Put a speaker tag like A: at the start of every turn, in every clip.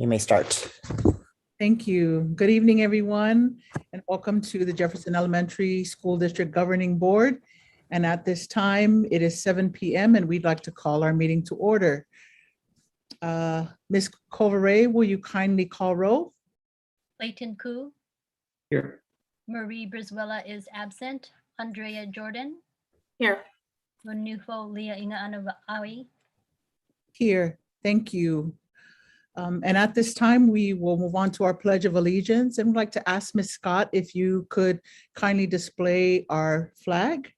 A: You may start.
B: Thank you. Good evening, everyone, and welcome to the Jefferson Elementary School District Governing Board. And at this time, it is 7 p.m. and we'd like to call our meeting to order. Ms. Covare, will you kindly call roll?
C: Trustee Ku.
D: Here.
C: Marie Brizuela is absent. Andrea Jordan.
E: Here.
C: Munufo Leah Inga Awi.
B: Here, thank you. And at this time, we will move on to our Pledge of Allegiance. And I'd like to ask Ms. Scott if you could kindly display our flag.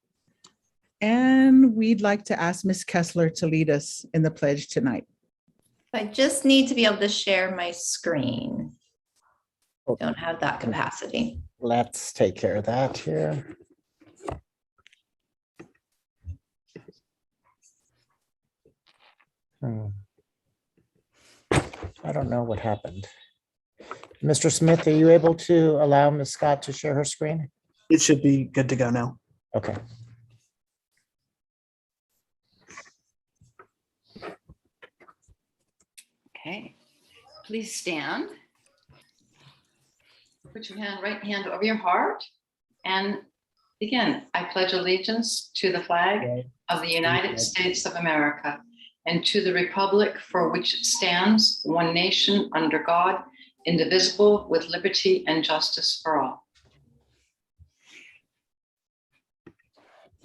B: And we'd like to ask Ms. Kessler to lead us in the pledge tonight.
E: I just need to be able to share my screen. Don't have that capacity.
A: Let's take care of that here. I don't know what happened. Mr. Smith, are you able to allow Ms. Scott to share her screen?
D: It should be good to go now.
A: Okay.
F: Okay, please stand. Put your right hand over your heart and begin. I pledge allegiance to the flag of the United States of America and to the republic for which it stands, one nation under God, indivisible, with liberty and justice for all.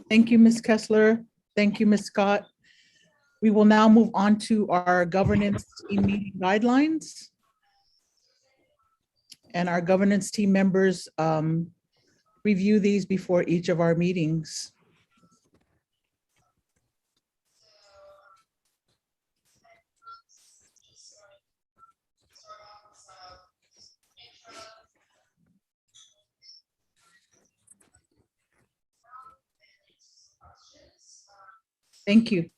B: Thank you, Ms. Kessler. Thank you, Ms. Scott. We will now move on to our governance team meeting guidelines. And our governance team members review these before each of our meetings. Thank you.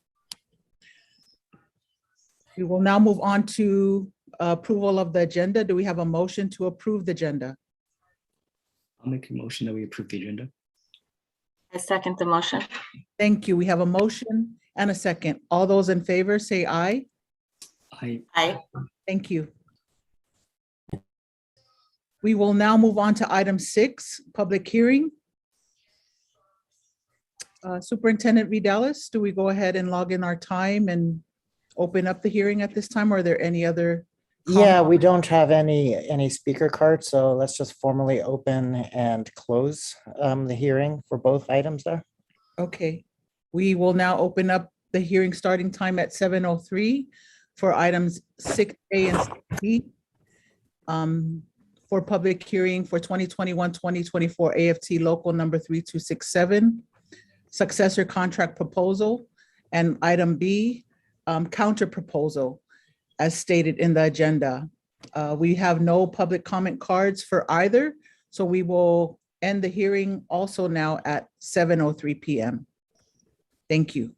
B: We will now move on to approval of the agenda. Do we have a motion to approve the agenda?
D: I'll make a motion that we approve the agenda.
E: I second the motion.
B: Thank you. We have a motion and a second. All those in favor say aye.
E: Aye.
B: Thank you. We will now move on to item 6, public hearing. Superintendent Vidalis, do we go ahead and log in our time and open up the hearing at this time, or are there any other?
A: Yeah, we don't have any speaker cards, so let's just formally open and close the hearing for both items there.
B: Okay, we will now open up the hearing starting time at 7:03 for items 6A and 6B. For public hearing for 2021-2024 AFT local number 3267, successor contract proposal, and item B, counter proposal, as stated in the agenda. We have no public comment cards for either, so we will end the hearing also now at 7:03 p.m. Thank you.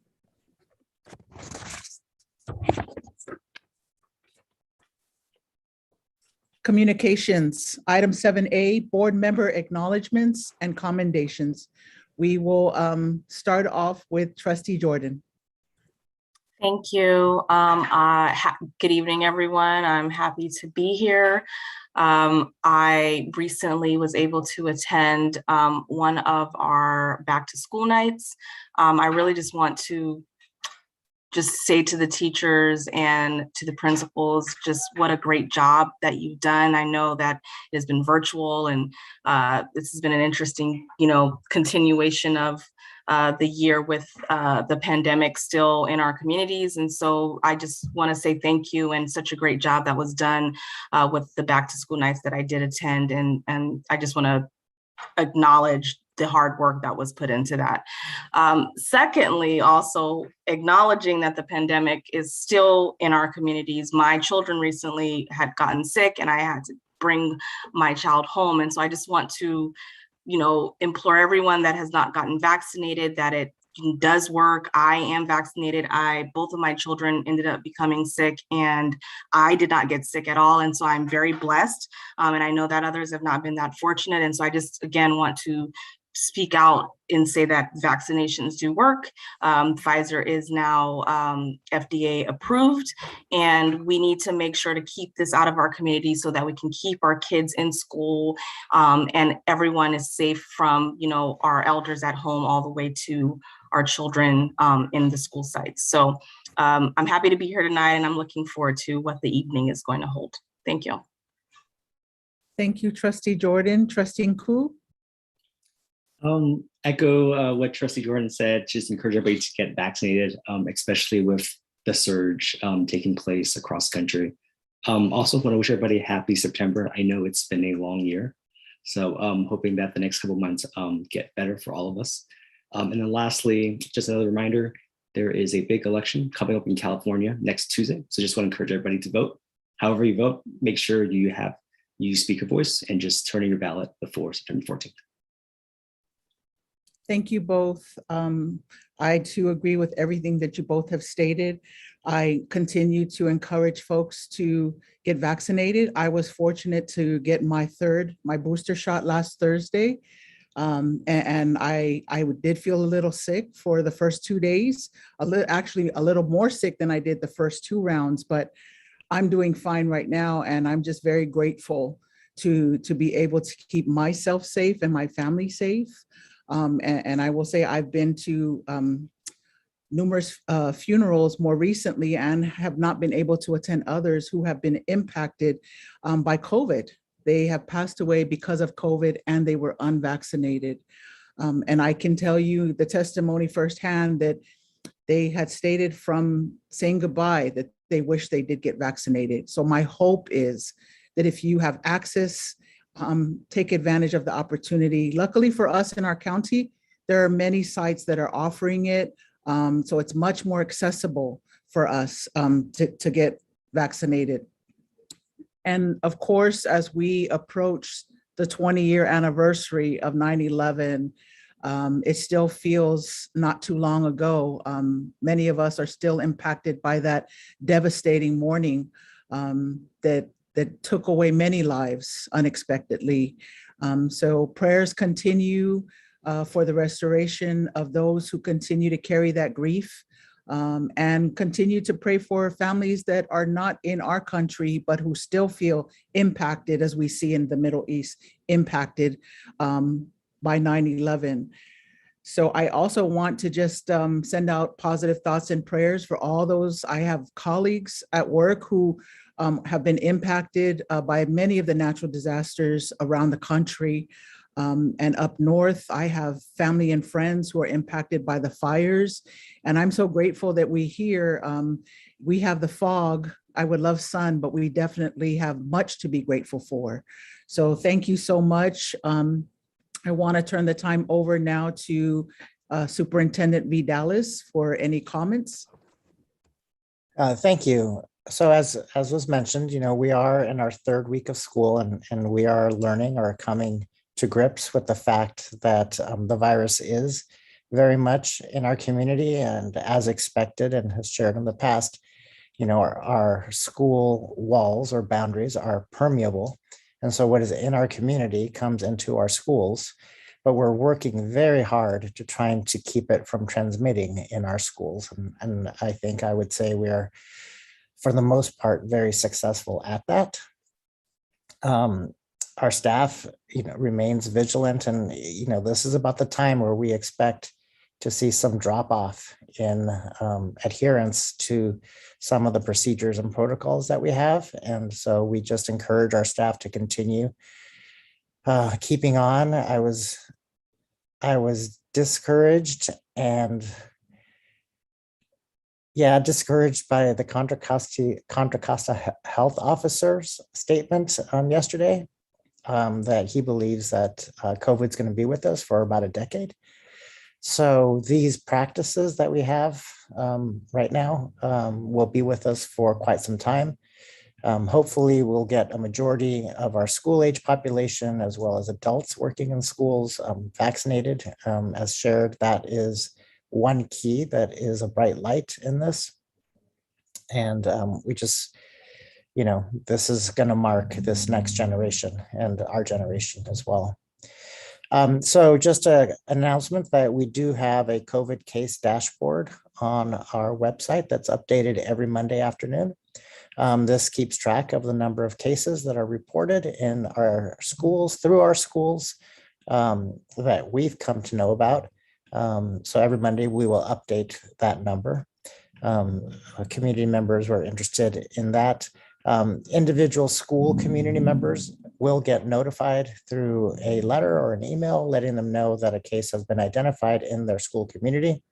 B: Communications, item 7A, board member acknowledgements and commendations. We will start off with Trustee Jordan.
E: Thank you. Good evening, everyone. I'm happy to be here. I recently was able to attend one of our back to school nights. I really just want to say to the teachers and to the principals, just what a great job that you've done. I know that it has been virtual, and this has been an interesting, continuation of the year with the pandemic still in our communities. And so I just want to say thank you, and such a great job that was done with the back to school nights that I did attend. And I just want to acknowledge the hard work that was put into that. Secondly, also acknowledging that the pandemic is still in our communities. My children recently had gotten sick and I had to bring my child home. And so I just want to, implore everyone that has not gotten vaccinated that it does work. I am vaccinated. Both of my children ended up becoming sick, and I did not get sick at all. And so I'm very blessed. And I know that others have not been that fortunate. And so I just, again, want to speak out and say that vaccinations do work. Pfizer is now FDA approved, and we need to make sure to keep this out of our community so that we can keep our kids in school, and everyone is safe from, you know, our elders at home all the way to our children in the school sites. So I'm happy to be here tonight, and I'm looking forward to what the evening is going to hold. Thank you.
B: Thank you, Trustee Jordan. Trustee Ku?
D: Echo what Trustee Jordan said, just encourage everybody to get vaccinated, especially with the surge taking place across the country. Also want to wish everybody a happy September. I know it's been a long year, so hoping that the next couple months get better for all of us. And then lastly, just another reminder, there is a big election coming up in California next Tuesday. So just want to encourage everybody to vote. However you vote, make sure you speak your voice and just turn in your ballot before September 14th.
B: Thank you both. I too agree with everything that you both have stated. I continue to encourage folks to get vaccinated. I was fortunate to get my booster shot last Thursday. And I did feel a little sick for the first 2 days, actually a little more sick than I did the first 2 rounds, but I'm doing fine right now. And I'm just very grateful to be able to keep myself safe and my family safe. And I will say I've been to numerous funerals more recently and have not been able to attend others who have been impacted by COVID. They have passed away because of COVID and they were unvaccinated. And I can tell you the testimony firsthand that they had stated from saying goodbye that they wish they did get vaccinated. So my hope is that if you have access, take advantage of the opportunity. Luckily for us in our county, there are many sites that are offering it. So it's much more accessible for us to get vaccinated. And of course, as we approach the 20-year anniversary of 9/11, it still feels not too long ago. Many of us are still impacted by that devastating morning that took away many lives unexpectedly. So prayers continue for the restoration of those who continue to carry that grief, and continue to pray for families that are not in our country, but who still feel impacted, as we see in the Middle East, impacted by 9/11. So I also want to just send out positive thoughts and prayers for all those. I have colleagues at work who have been impacted by many of the natural disasters around the country. And up north, I have family and friends who are impacted by the fires. And I'm so grateful that we have the fog. I would love sun, but we definitely have much to be grateful for. So thank you so much. I want to turn the time over now to Superintendent V. Dallas for any comments.
A: Thank you. So as was mentioned, we are in our 3rd week of school, and we are learning or coming to grips with the fact that the virus is very much in our community, and as expected and has shared in the past, our school walls or boundaries are permeable. And so what is in our community comes into our schools, but we're working very hard to trying to keep it from transmitting in our schools. And I think I would say we are, for the most part, very successful at that. Our staff, remains vigilant, and this is about the time where we expect to see some drop off in adherence to some of the procedures and protocols that we have. And so we just encourage our staff to continue keeping on. I was discouraged and discouraged by the Contra Costa health officer's statement yesterday, that he believes that COVID is going to be with us for about a decade. So these practices that we have right now will be with us for quite some time. Hopefully we'll get a majority of our school age population, as well as adults working in schools, vaccinated. As shared, that is one key that is a bright light in this. And we just, this is going to mark this next generation and our generation as well. So just an announcement that we do have a COVID case dashboard on our website that's updated every Monday afternoon. This keeps track of the number of cases that are reported in our schools, through our schools, that we've come to know about. So every Monday we will update that number. Community members who are interested in that. Individual school community members will get notified through a letter or an email letting them know that a case has been identified in their school community.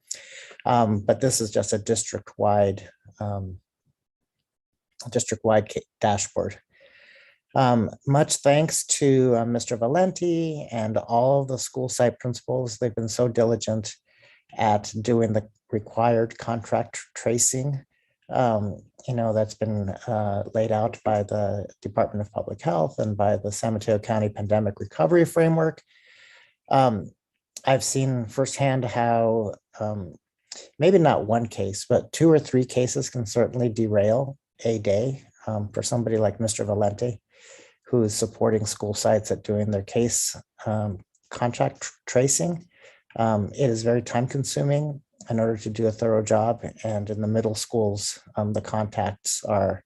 A: But this is just a district-wide dashboard. Much thanks to Mr. Valenti and all of the school site principals. They've been so diligent at doing the required contract tracing, that's been laid out by the Department of Public Health and by the San Mateo County Pandemic Recovery Framework. I've seen firsthand how maybe not one case, but 2 or 3 cases can certainly derail a day for somebody like Mr. Valenti, who is supporting school sites at doing their case contract tracing. It is very time consuming in order to do a thorough job. And in the middle schools, the contacts are,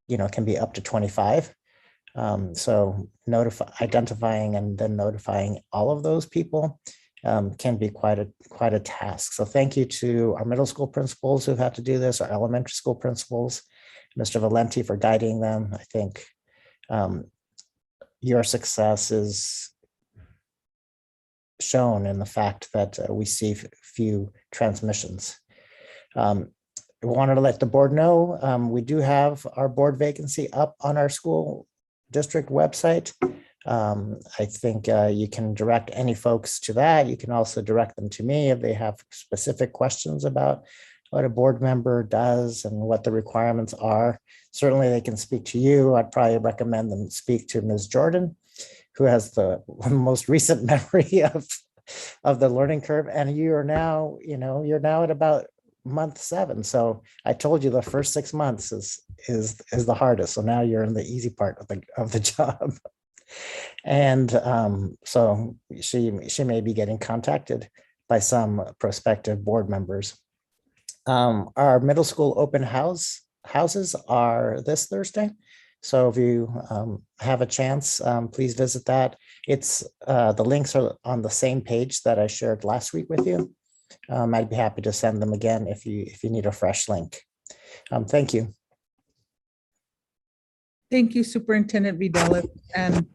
A: can be up to 25. So identifying and then notifying all of those people can be quite a task. So thank you to our middle school principals who've had to do this, our elementary school principals, Mr. Valenti for guiding them. I think your success is shown in the fact that we see few transmissions. I wanted to let the board know we do have our board vacancy up on our school district website. I think you can direct any folks to that. You can also direct them to me if they have specific questions about what a board member does and what the requirements are. Certainly they can speak to you. I'd probably recommend them speak to Ms. Jordan, who has the most recent memory of the learning curve. And you're now at about month 7. So I told you the first 6 months is the hardest. So now you're in the easy part of the job. And so she may be getting contacted by some prospective board members. Our middle school open houses are this Thursday. So if you have a chance, please visit that. It's the links are on the same page that I shared last week with you. I'd be happy to send them again if you need a fresh link. Thank you.
B: Thank you, Superintendent Videla, and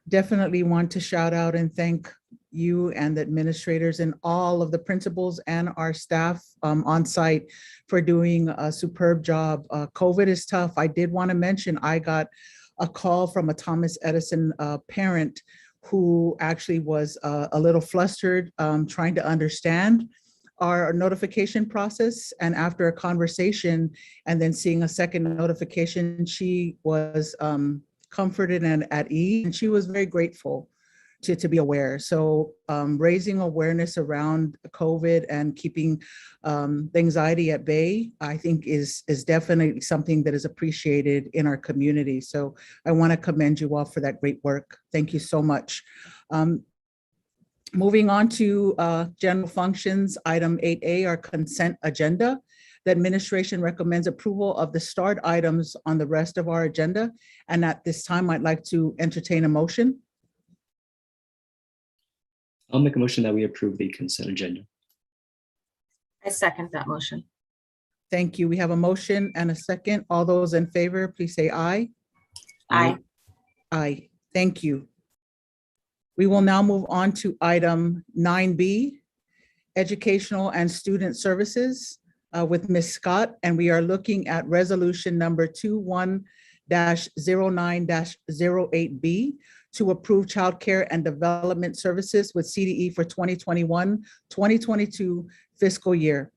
B: definitely want to shout out and thank you and the administrators and all of the principals and our staff on site for doing a superb job. COVID is tough. I did want to mention I got a call from a Thomas Edison parent who actually was a little flustered trying to understand our notification process. And after a conversation and then seeing a second notification, she was comforted and at ease, and she was very grateful to be aware. So raising awareness around COVID and keeping anxiety at bay, I think is definitely something that is appreciated in our community. So I want to commend you all for that great work. Thank you so much. Moving on to general functions, item 8A, our consent agenda. The administration recommends approval of the start items on the rest of our agenda. And at this time, I'd like to entertain a motion.
D: I'll make a motion that we approve the consent agenda.
E: I second that motion.
B: Thank you. We have a motion and a second. All those in favor, please say aye.
E: Aye.
B: Aye. Thank you. We will now move on to item 9B, Educational and Student Services with Ms. Scott, and we are looking at resolution number 21-09-08B to approve childcare and development services with CDE for 2021-2022 fiscal year.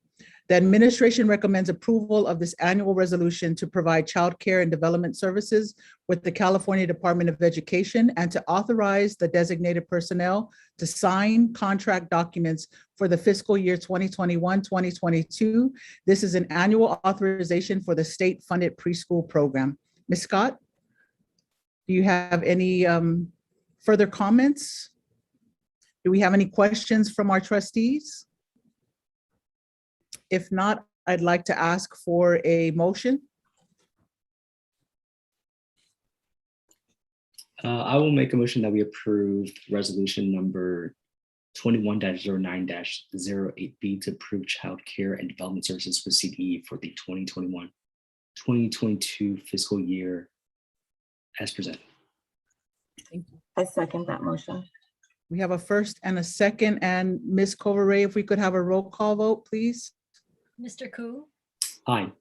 B: The administration recommends approval of this annual resolution to provide childcare and development services with the California Department of Education and to authorize the designated personnel to sign contract documents for the fiscal year 2021-2022. This is an annual authorization for the state-funded preschool program. Ms. Scott, do you have any further comments? Do we have any questions from our trustees? If not, I'd like to ask for a motion.
D: I will make a motion that we approve resolution number 21-09-08B to approve child care and development services for CDE for the 2021-2022 fiscal year as presented.
B: Thank you.
E: I second that motion.
B: We have a first and a second, and Ms. Coveray, if we could have a roll call vote, please.
C: Mr. Ku,
D: Aye.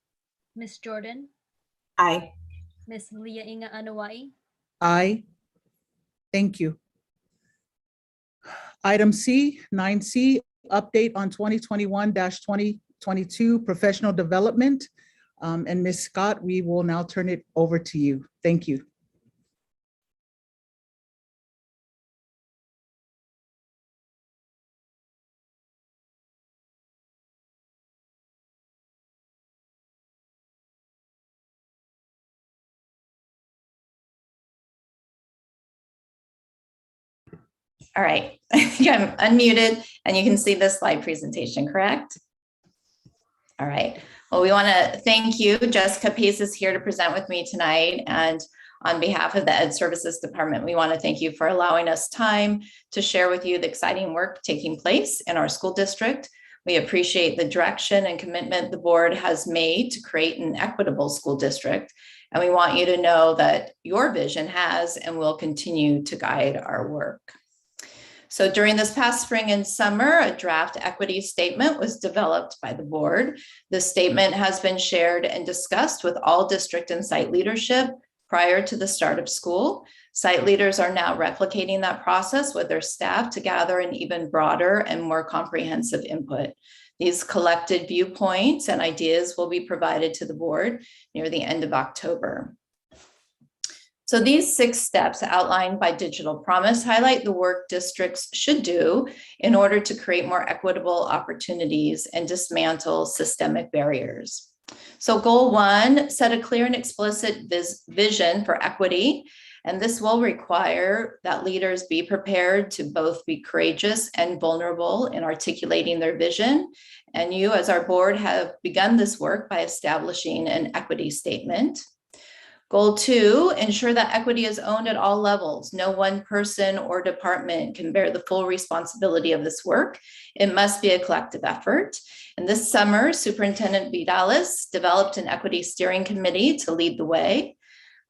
C: Ms. Jordan,
E: Aye.
C: Ms. Leah Inga Anawai,
B: Aye. Thank you. Item C, 9C, update on 2021-2022 professional development. And Ms. Scott, we will now turn it over to you. Thank you.
G: All right, I'm unmuted and you can see the slide presentation, correct? All right, well, we want to thank you. Jessica Pace is here to present with me tonight, and on behalf of the Ed Services Department, we want to thank you for allowing us time to share with you the exciting work taking place in our school district. We appreciate the direction and commitment the board has made to create an equitable school district, and we want you to know that your vision has and will continue to guide our work. So during this past spring and summer, a draft equity statement was developed by the board. This statement has been shared and discussed with all district and site leadership prior to the start of school. Site leaders are now replicating that process with their staff to gather an even broader and more comprehensive input. These collected viewpoints and ideas will be provided to the board near the end of October. So these 6 steps outlined by Digital Promise highlight the work districts should do in order to create more equitable opportunities and dismantle systemic barriers. So goal 1, set a clear and explicit vision for equity. And this will require that leaders be prepared to both be courageous and vulnerable in articulating their vision. And you, as our board, have begun this work by establishing an equity statement. Goal 2, ensure that equity is owned at all levels. No one person or department can bear the full responsibility of this work. It must be a collective effort. And this summer, Superintendent Vidalis developed an equity steering committee to lead the way.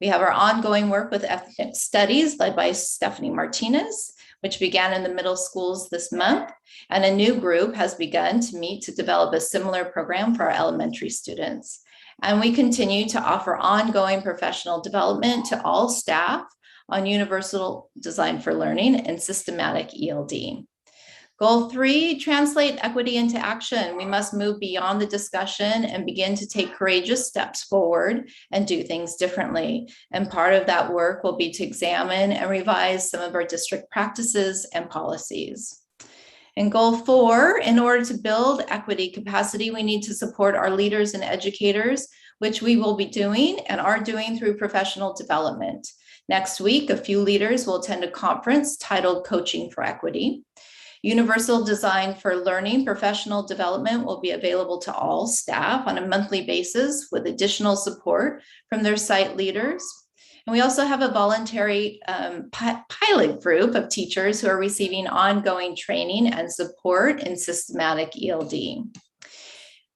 G: We have our ongoing work with ethnic studies led by Stephanie Martinez, which began in the middle schools this month. And a new group has begun to meet to develop a similar program for our elementary students. And we continue to offer ongoing professional development to all staff on universal design for learning and systematic ELD. Goal 3, translate equity into action. We must move beyond the discussion and begin to take courageous steps forward and do things differently. And part of that work will be to examine and revise some of our district practices and policies. And goal 4, in order to build equity capacity, we need to support our leaders and educators, which we will be doing and are doing through professional development. Next week, a few leaders will attend a conference titled Coaching for Equity. Universal Design for Learning professional development will be available to all staff on a monthly basis with additional support from their site leaders. And we also have a voluntary pilot group of teachers who are receiving ongoing training and support in systematic ELD.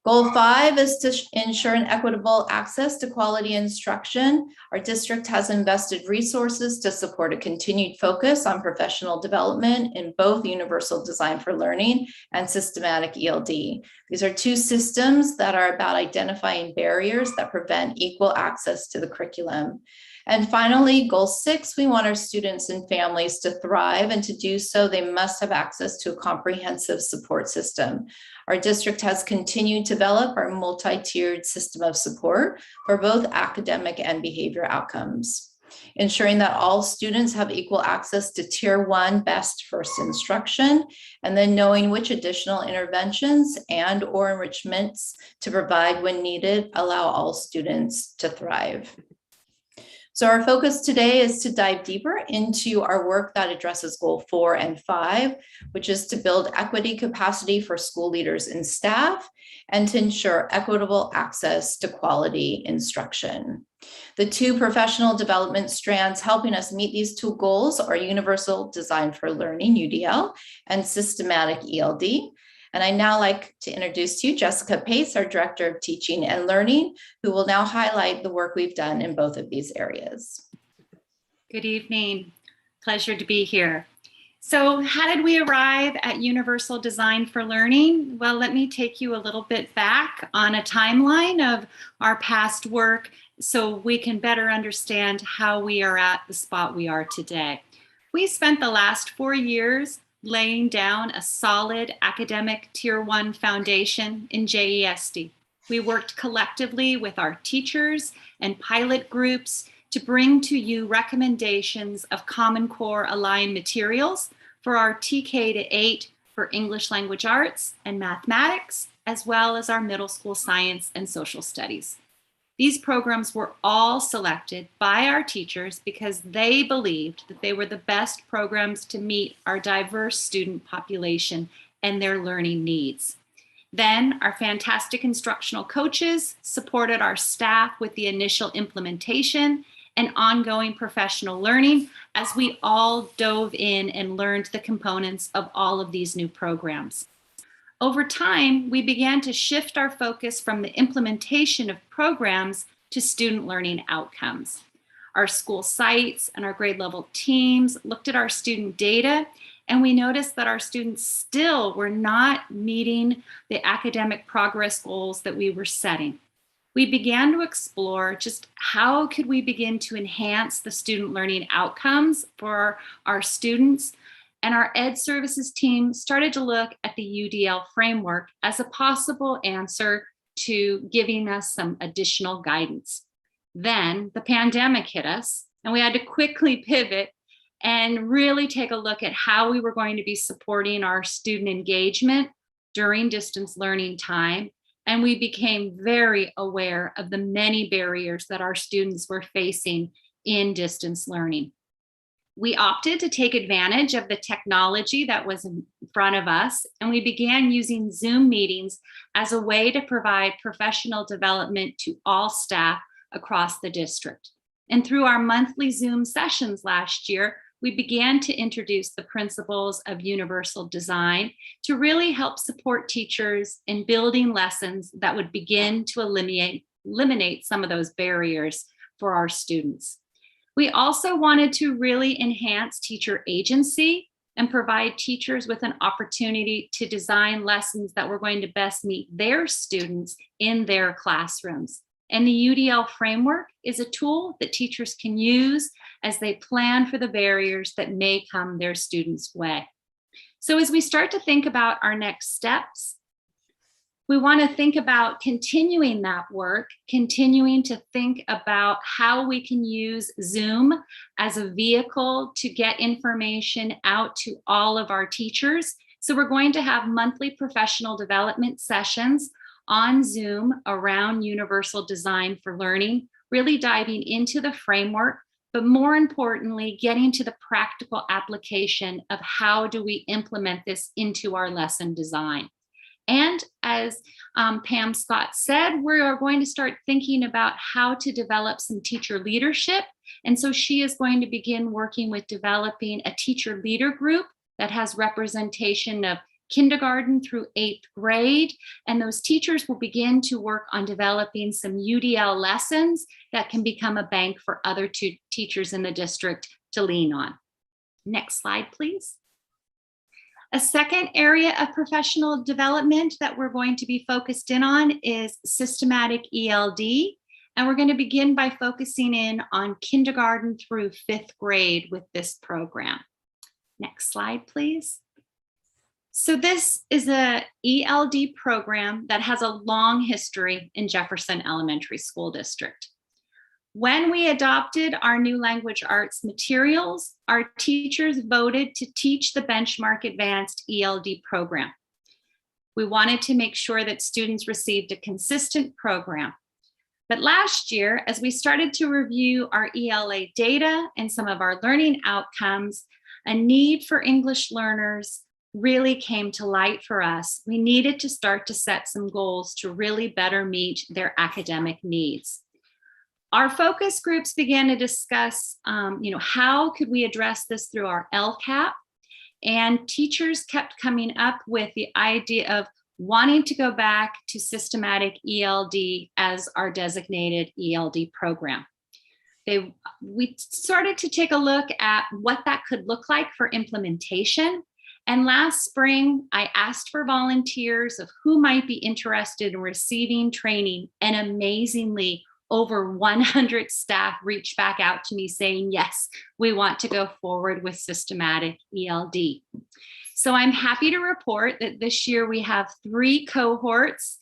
G: Goal 5 is to ensure an equitable access to quality instruction. Our district has invested resources to support a continued focus on professional development in both Universal Design for Learning and systematic ELD. These are 2 systems that are about identifying barriers that prevent equal access to the curriculum. And finally, goal 6, we want our students and families to thrive, and to do so, they must have access to a comprehensive support system. Our district has continued to develop our multi-tiered system of support for both academic and behavior outcomes, ensuring that all students have equal access to Tier 1 best first instruction, and then knowing which additional interventions and or enrichments to provide when needed allow all students to thrive. So our focus today is to dive deeper into our work that addresses goal 4 and 5, which is to build equity capacity for school leaders and staff and to ensure equitable access to quality instruction. The two professional development strands helping us meet these two goals are Universal Design for Learning, UDL, and SystematicELD. And I'd now like to introduce to you Jessica Pace, our Director of Teaching and Learning, who will now highlight the work we've done in both of these areas.
H: Good evening. Pleasure to be here. So how did we arrive at Universal Design for Learning? Well, let me take you a little bit back on a timeline of our past work so we can better understand how we are at the spot we are today. We spent the last 4 years laying down a solid academic Tier 1 foundation in JESD. We worked collectively with our teachers and pilot groups to bring to you recommendations of Common Core aligned materials for our TK to 8 for English Language Arts and Mathematics, as well as our middle school science and social studies. These programs were all selected by our teachers because they believed that they were the best programs to meet our diverse student population and their learning needs. Then our fantastic instructional coaches supported our staff with the initial implementation and ongoing professional learning as we all dove in and learned the components of all of these new programs. Over time, we began to shift our focus from the implementation of programs to student learning outcomes. Our school sites and our grade level teams looked at our student data, and we noticed that our students still were not meeting the academic progress goals that we were setting. We began to explore just how could we begin to enhance the student learning outcomes for our students. And our Ed Services team started to look at the UDL framework as a possible answer to giving us some additional guidance. Then the pandemic hit us, and we had to quickly pivot and really take a look at how we were going to be supporting our student engagement during distance learning time. And we became very aware of the many barriers that our students were facing in distance learning. We opted to take advantage of the technology that was in front of us, and we began using Zoom meetings as a way to provide professional development to all staff across the district. And through our monthly Zoom sessions last year, we began to introduce the principles of universal design to really help support teachers in building lessons that would begin to eliminate some of those barriers for our students. We also wanted to really enhance teacher agency and provide teachers with an opportunity to design lessons that were going to best meet their students in their classrooms. And the UDL framework is a tool that teachers can use as they plan for the barriers that may come their students' way. So as we start to think about our next steps, we want to think about continuing that work, continuing to think about how we can use Zoom as a vehicle to get information out to all of our teachers. So we're going to have monthly professional development sessions on Zoom around universal design for learning, really diving into the framework, but more importantly, getting to the practical application of how do we implement this into our lesson design. And as Pam Scott said, we are going to start thinking about how to develop some teacher leadership. And so she is going to begin working with developing a teacher leader group that has representation of kindergarten through 8th grade. And those teachers will begin to work on developing some UDL lessons that can become a bank for other teachers in the district to lean on. Next slide, please. A second area of professional development that we're going to be focused in on is SystematicELD. And we're going to begin by focusing in on kindergarten through 5th grade with this program. Next slide, please. So this is an ELD program that has a long history in Jefferson Elementary School District. When we adopted our new language arts materials, our teachers voted to teach the Benchmark Advanced ELD program. We wanted to make sure that students received a consistent program. But last year, as we started to review our ELA data and some of our learning outcomes, a need for English learners really came to light for us. We needed to start to set some goals to really better meet their academic needs. Our focus groups began to discuss, how could we address this through our LCAP? And teachers kept coming up with the idea of wanting to go back to systematic ELD as our designated ELD program. We started to take a look at what that could look like for implementation. And last spring, I asked for volunteers of who might be interested in receiving training, and amazingly, over 100 staff reached back out to me saying, yes, we want to go forward with systematic ELD. So I'm happy to report that this year we have 3 cohorts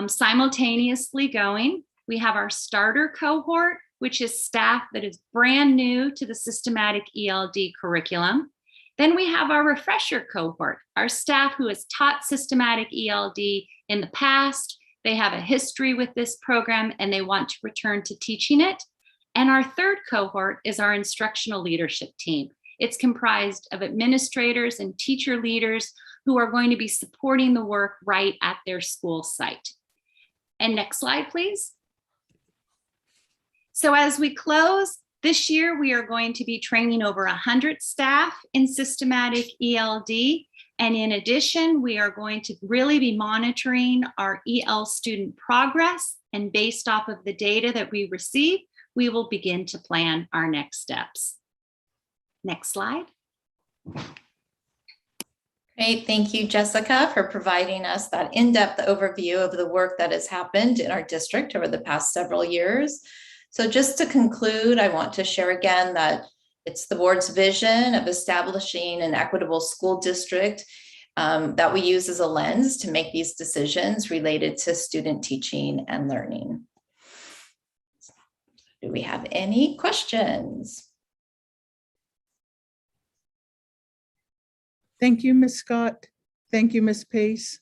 H: simultaneously going. We have our starter cohort, which is staff that is brand new to the systematic ELD curriculum. Then we have our refresher cohort, our staff who has taught systematic ELD in the past. They have a history with this program and they want to return to teaching it. And our third cohort is our instructional leadership team. It's comprised of administrators and teacher leaders who are going to be supporting the work right at their school site. And next slide, please. So as we close, this year we are going to be training over 100 staff in systematic ELD. And in addition, we are going to really be monitoring our EL student progress. And based off of the data that we receive, we will begin to plan our next steps. Next slide.
G: Great, thank you, Jessica, for providing us that in-depth overview of the work that has happened in our district over the past several years. So just to conclude, I want to share again that it's the board's vision of establishing an equitable school district that we use as a lens to make these decisions related to student teaching and learning. Do we have any questions?
B: Thank you, Ms. Scott. Thank you, Ms. Pace.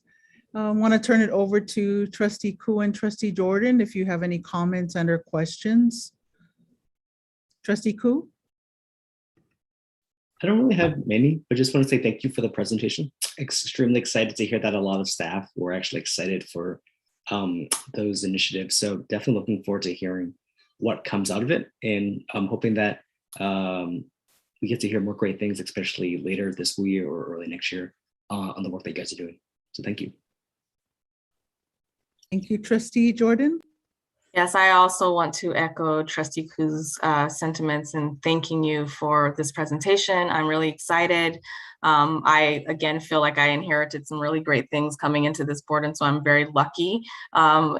B: I want to turn it over to Trustee Ku and Trustee Jordan if you have any comments and or questions. Trustee Ku?
D: I don't really have many, but just want to say thank you for the presentation. Extremely excited to hear that a lot of staff were actually excited for those initiatives. So definitely looking forward to hearing what comes out of it. And I'm hoping that we get to hear more great things, especially later this school year or early next year on the work that you guys are doing. So thank you.
B: Thank you, Trustee Jordan.
E: Yes, I also want to echo Trustee Ku's sentiments and thanking you for this presentation. I'm really excited. I, again, feel like I inherited some really great things coming into this board, and so I'm very lucky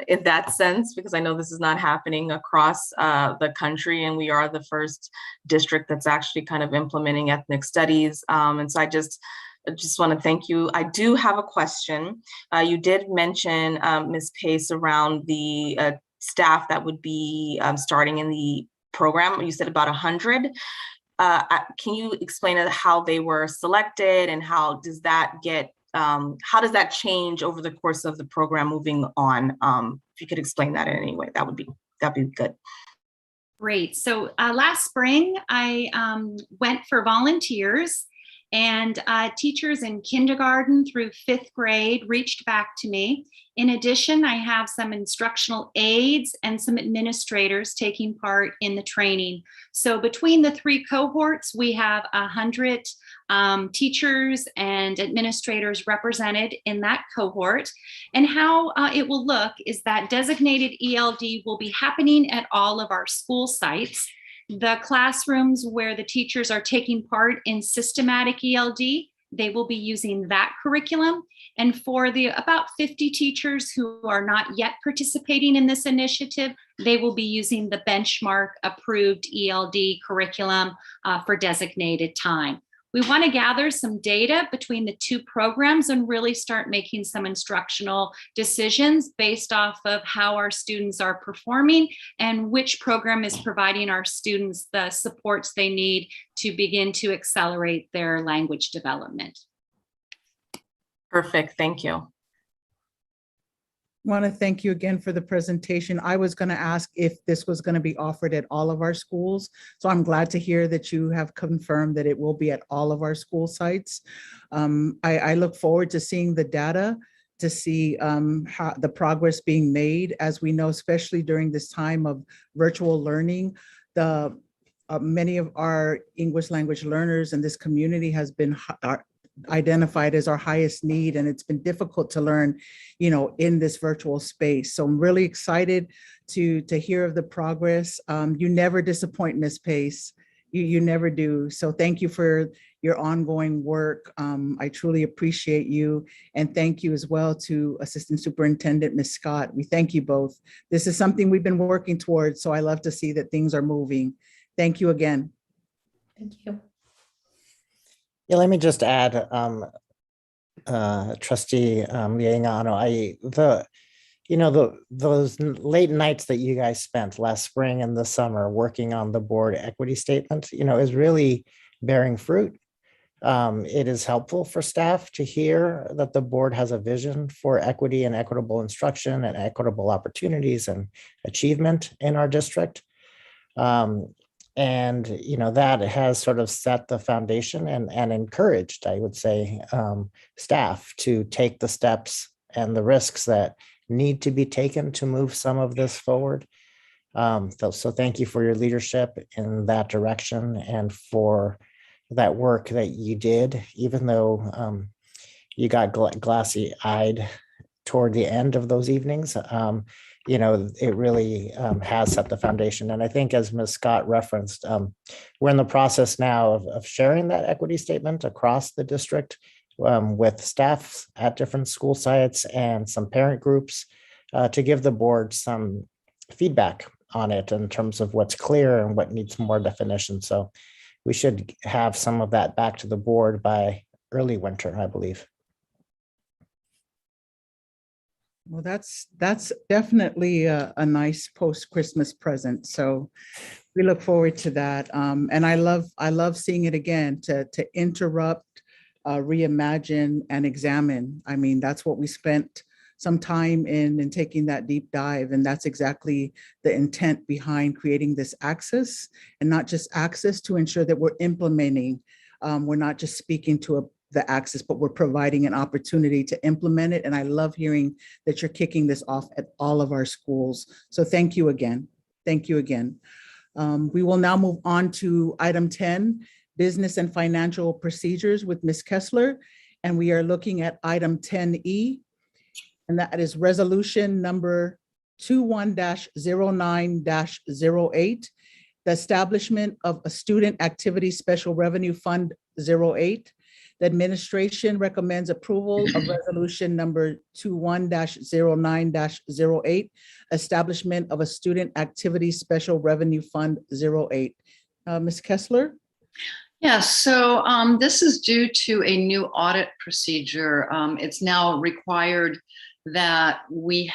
E: in that sense, because I know this is not happening across the country, and we are the first district that's actually kind of implementing ethnic studies. And so I just want to thank you. I do have a question. You did mention, Ms. Pace, around the staff that would be starting in the program. You said about 100. Can you explain how they were selected and how does that get, how does that change over the course of the program moving on? If you could explain that in any way, that'd be good.
H: Great. So last spring, I went for volunteers, and teachers in kindergarten through 5th grade reached back to me. In addition, I have some instructional aides and some administrators taking part in the training. So between the 3 cohorts, we have 100 teachers and administrators represented in that cohort. And how it will look is that designated ELD will be happening at all of our school sites. The classrooms where the teachers are taking part in systematic ELD, they will be using that curriculum. And for the about 50 teachers who are not yet participating in this initiative, they will be using the benchmark approved ELD curriculum for designated time. We want to gather some data between the 2 programs and really start making some instructional decisions based off of how our students are performing and which program is providing our students the supports they need to begin to accelerate their language development.
E: Perfect, thank you.
B: Want to thank you again for the presentation. I was going to ask if this was going to be offered at all of our schools. So I'm glad to hear that you have confirmed that it will be at all of our school sites. I look forward to seeing the data to see how the progress being made. As we know, especially during this time of virtual learning, many of our English language learners in this community has been identified as our highest need, and it's been difficult to learn, in this virtual space. So I'm really excited to hear of the progress. You never disappoint, Ms. Pace. You never do. So thank you for your ongoing work. I truly appreciate you. And thank you as well to Assistant Superintendent Ms. Scott. We thank you both. This is something we've been working towards, so I love to see that things are moving. Thank you again.
G: Thank you.
A: Yeah, let me just add, Trustee Liangano, those late nights that you guys spent last spring and the summer working on the board equity statement, is really bearing fruit. It is helpful for staff to hear that the board has a vision for equity and equitable instruction and equitable opportunities and achievement in our district. And that has sort of set the foundation and encouraged, I would say, staff to take the steps and the risks that need to be taken to move some of this forward. So thank you for your leadership in that direction and for that work that you did, even though you got glassy-eyed toward the end of those evenings. It really has set the foundation. And I think, as Ms. Scott referenced, we're in the process now of sharing that equity statement across the district with staff at different school sites and some parent groups to give the board some feedback on it in terms of what's clear and what needs more definition. So we should have some of that back to the board by early winter, I believe.
B: Well, that's definitely a nice post-Christmas present. So we look forward to that. And I love seeing it again, to interrupt, reimagine, and examine. I mean, that's what we spent some time in taking that deep dive. And that's exactly the intent behind creating this access, and not just access to ensure that we're implementing. We're not just speaking to the access, but we're providing an opportunity to implement it. And I love hearing that you're kicking this off at all of our schools. So thank you again. Thank you again. We will now move on to item 10, business and financial procedures with Ms. Kessler. And we are looking at item 10E, and that is resolution number 21-09-08, the establishment of a student activity special revenue fund 08. The administration recommends approval of resolution number 21-09-08, establishment of a student activity special revenue fund 08. Ms. Kessler?
F: Yes, so this is due to a new audit procedure. It's now required that we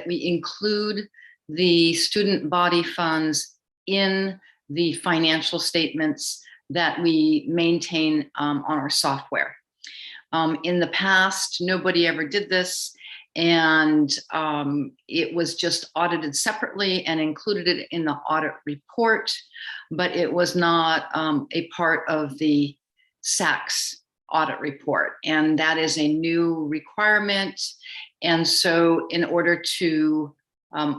F: include the student body funds in the financial statements that we maintain on our software. In the past, nobody ever did this, and it was just audited separately and included it in the audit report, but it was not a part of the SACS audit report, and that is a new requirement. And so in order to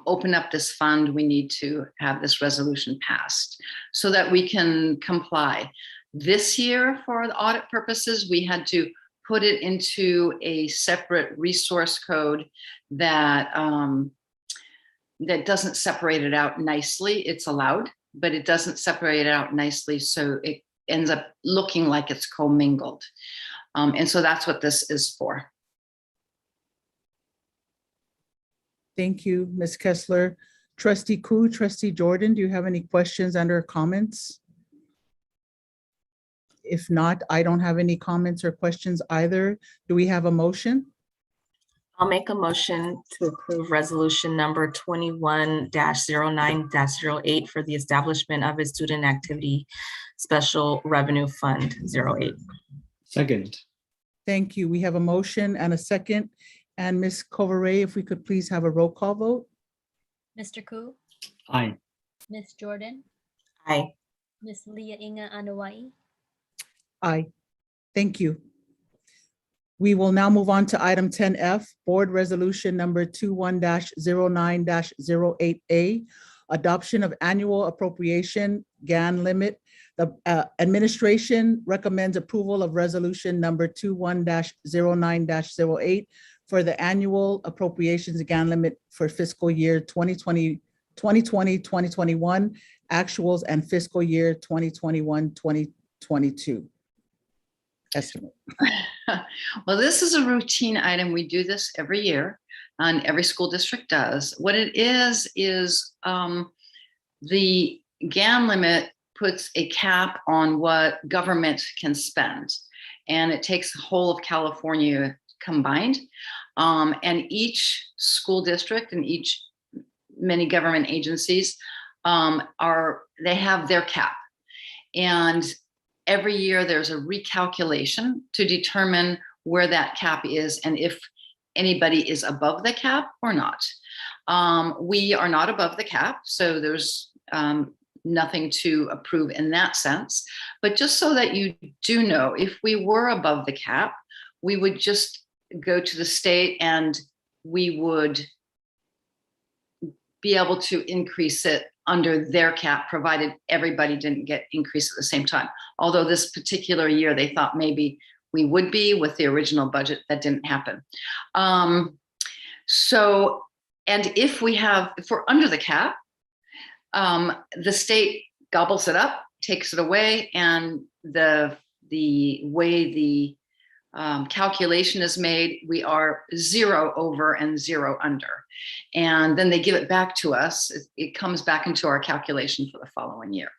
F: open up this fund, we need to have this resolution passed so that we can comply. This year, for the audit purposes, we had to put it into a separate resource code that that doesn't separate it out nicely. It's allowed, but it doesn't separate it out nicely, so it ends up looking like it's commingled. And so that's what this is for.
B: Thank you, Ms. Kessler. Trustee Ku, Trustee Jordan, do you have any questions and/or comments? If not, I don't have any comments or questions either. Do we have a motion?
E: I'll make a motion to approve resolution number 21-09-08 for the establishment of a student activity special revenue fund 08.
D: Second.
B: Thank you. We have a motion and a second. And Ms. Coveray, if we could please have a roll call vote?
C: Mr. Ku,
D: Aye.
C: Ms. Jordan,
E: Aye.
C: Ms. Leah Inga Anawai.
B: Aye. Thank you. We will now move on to item 10F, Board Resolution number 21-09-08A, Adoption of Annual Appropriation GAN Limit. The administration recommends approval of resolution number 21-09-08 for the annual appropriations GAN limit for fiscal year 2020, 2021, actuals, and fiscal year 2021, 2022. Estimate.
F: Well, this is a routine item. We do this every year, and every school district does. What it is the GAN limit puts a cap on what government can spend, and it takes the whole of California combined. And each school district and many government agencies they have their cap, and every year there's a recalculation to determine where that cap is and if anybody is above the cap or not. We are not above the cap, so there's nothing to approve in that sense. But just so that you do know, if we were above the cap, we would just go to the state and we would be able to increase it under their cap, provided everybody didn't get increased at the same time. Although this particular year, they thought maybe we would be with the original budget. That didn't happen. And if we're under the cap, the state gobbles it up, takes it away, and the way the calculation is made, we are 0 over and 0 under. And then they give it back to us. It comes back into our calculation for the following year.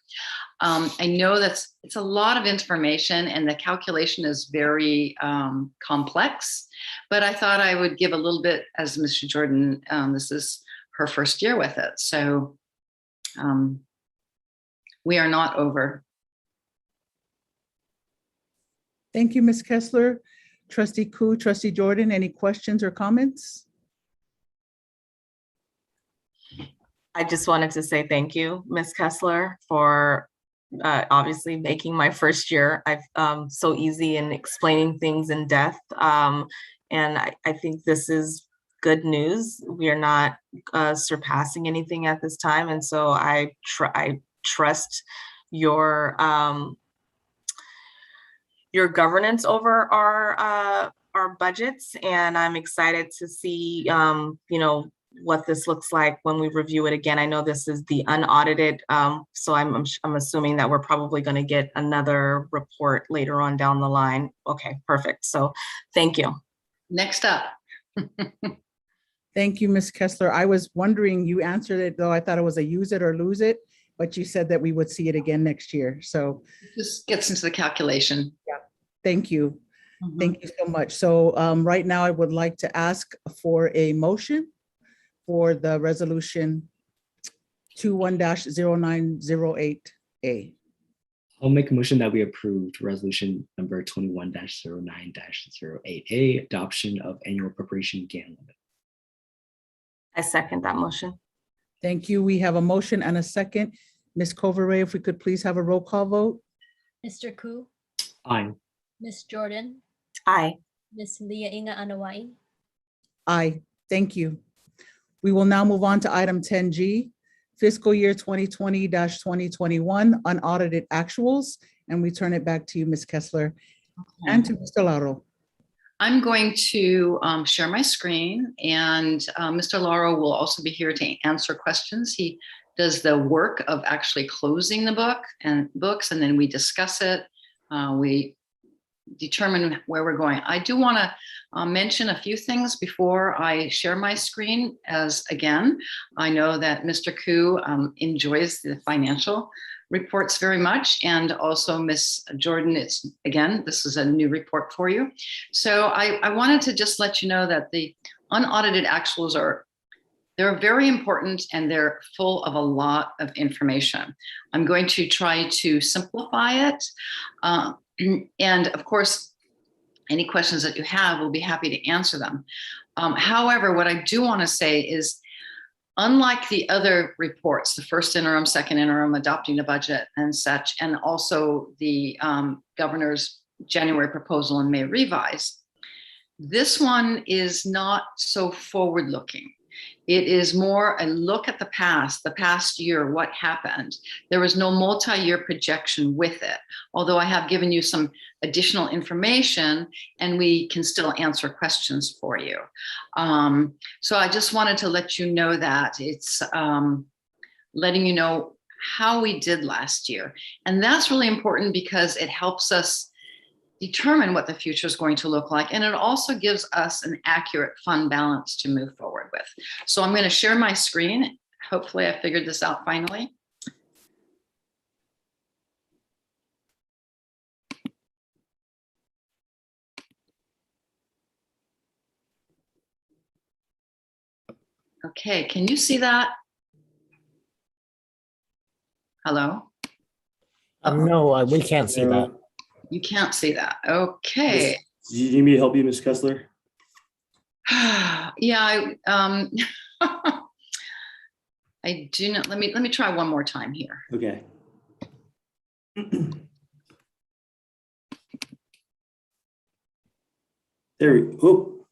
F: I know it's a lot of information, and the calculation is very complex, but I thought I would give a little bit, as Mr. Jordan, this is her first year with it. So we are not over.
B: Thank you, Ms. Kessler. Trustee Ku, Trustee Jordan, any questions or comments?
E: I just wanted to say thank you, Ms. Kessler, for obviously making my first year. I've so easy in explaining things in depth. And I think this is good news. We are not surpassing anything at this time. And so I trust your governance over our budgets, and I'm excited to see what this looks like when we review it again. I know this is the unaudited, so I'm assuming that we're probably going to get another report later on down the line. Okay, perfect. So thank you.
F: Next up.
B: Thank you, Ms. Kessler. I was wondering, you answered it, though I thought it was a use it or lose it, but you said that we would see it again next year. So
F: Just gets into the calculation.
B: yeah, thank you. Thank you so much. So right now I would like to ask for a motion for the resolution 21-0908A.
D: I'll make a motion that we approved resolution number 21-09-08A, adoption of annual appropriation GAN limit.
E: I second that motion.
B: Thank you. We have a motion and a second. Ms. Coveray, if we could please have a roll call vote.
C: Mr. Ku,
D: Aye.
C: Ms. Jordan,
E: Aye.
C: Ms. Leah Inga Anawai.
B: Aye. Thank you. We will now move on to item 10G, fiscal year 2020-2021 unaudited actuals. And we turn it back to you, Ms. Kessler, and to Mr. Lauro.
F: I'm going to share my screen, and Mr. Lauro will also be here to answer questions. He does the work of actually closing the books, and then we discuss it. We determine where we're going. I do want to mention a few things before I share my screen, as again, I know that Mr. Ku enjoys the financial reports very much, and also Ms. Jordan, this is a new report for you. So I wanted to just let you know that the unaudited actuals they're very important, and they're full of a lot of information. I'm going to try to simplify it. And of course, any questions that you have, we'll be happy to answer them. However, what I do want to say is, unlike the other reports, the first interim, second interim, adopting the budget and such, and also the governor's January proposal and May revise, this one is not so forward-looking. It is more a look at the past year, what happened. There was no multi-year projection with it, although I have given you some additional information and we can still answer questions for you. So I just wanted to let you know that it's letting you know how we did last year. And that's really important because it helps us determine what the future is going to look like. And it also gives us an accurate fund balance to move forward with. So I'm going to share my screen. Hopefully I figured this out finally. Okay, can you see that? Hello?
A: No, we can't see that.
F: You can't see that. Okay.
I: Do you need me to help you, Ms. Kessler?
F: Yeah, I do not. Let me try one more time here.
I: Okay. There we go.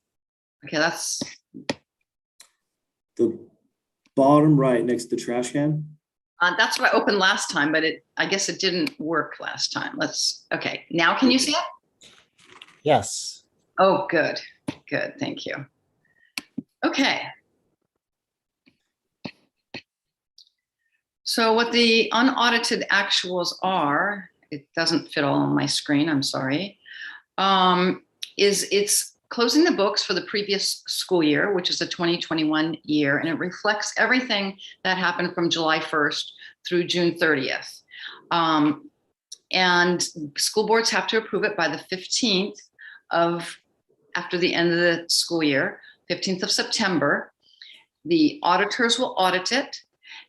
F: Okay, that's
I: The bottom right next to the trash can.
F: that's what I opened last time, but I guess it didn't work last time. Okay, now can you see it?
A: Yes.
F: Oh, good, good, thank you. Okay. So what the unaudited actuals are, it doesn't fit all on my screen, I'm sorry, is it's closing the books for the previous school year, which is the 2021 year, and it reflects everything that happened from July 1st through June 30th. And school boards have to approve it by the 15th after the end of the school year, 15th of September. The auditors will audit it,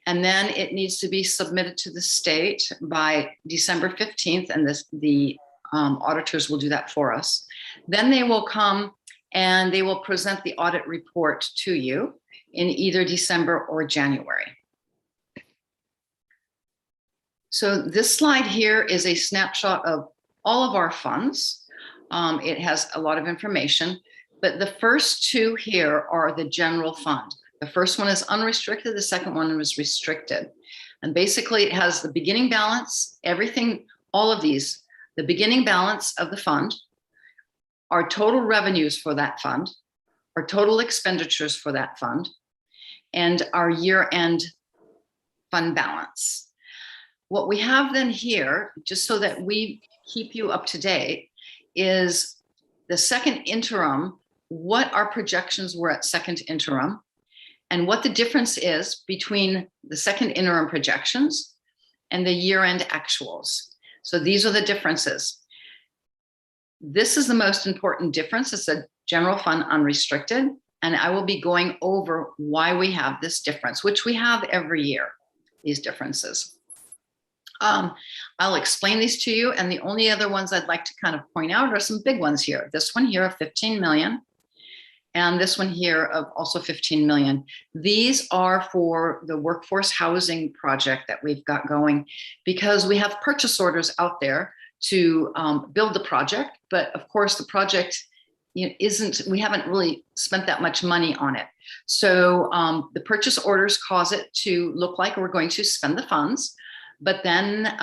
F: and then it needs to be submitted to the state by December 15th, and the auditors will do that for us. Then they will come and they will present the audit report to you in either December or January. So this slide here is a snapshot of all of our funds. It has a lot of information, but the first two here are the general fund. The first one is unrestricted, the second one was restricted. And basically it has the beginning balance, everything, all of these, the beginning balance of the fund, our total revenues for that fund, our total expenditures for that fund, and our year-end fund balance. What we have then here, just so that we keep you up to date, is the second interim, what our projections were at second interim, and what the difference is between the second interim projections and the year-end actuals. So these are the differences. This is the most important difference. It's a general fund unrestricted, and I will be going over why we have this difference, which we have every year, these differences. I'll explain these to you, and the only other ones I'd like to kind of point out are some big ones here. This one here of 15 million, and this one here of also 15 million. These are for the workforce housing project that we've got going, because we have purchase orders out there to build the project, but of course the project we haven't really spent that much money on it. So the purchase orders cause it to look like we're going to spend the funds, but then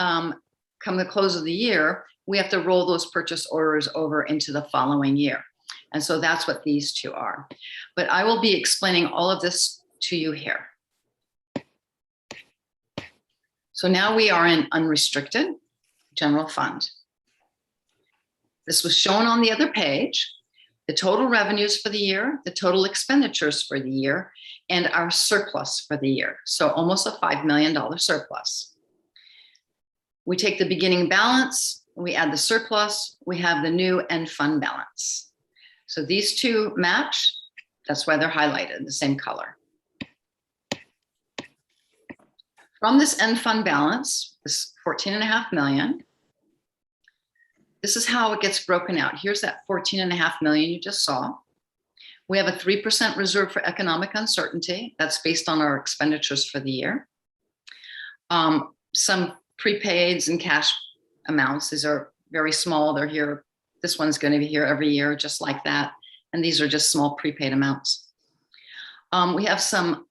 F: come the close of the year, we have to roll those purchase orders over into the following year. And so that's what these two are. But I will be explaining all of this to you here. So now we are in unrestricted general fund. This was shown on the other page, the total revenues for the year, the total expenditures for the year, and our surplus for the year. So almost a $5 million surplus. We take the beginning balance, we add the surplus, we have the new end fund balance. So these two match, that's why they're highlighted the same color. From this end fund balance, this 14.5 million, this is how it gets broken out. Here's that 14.5 million you just saw. We have a 3% reserve for economic uncertainty. That's based on our expenditures for the year. Some prepaids and cash amounts. These are very small. They're here. This one's going to be here every year, just like that. And these are just small prepaid amounts. We have some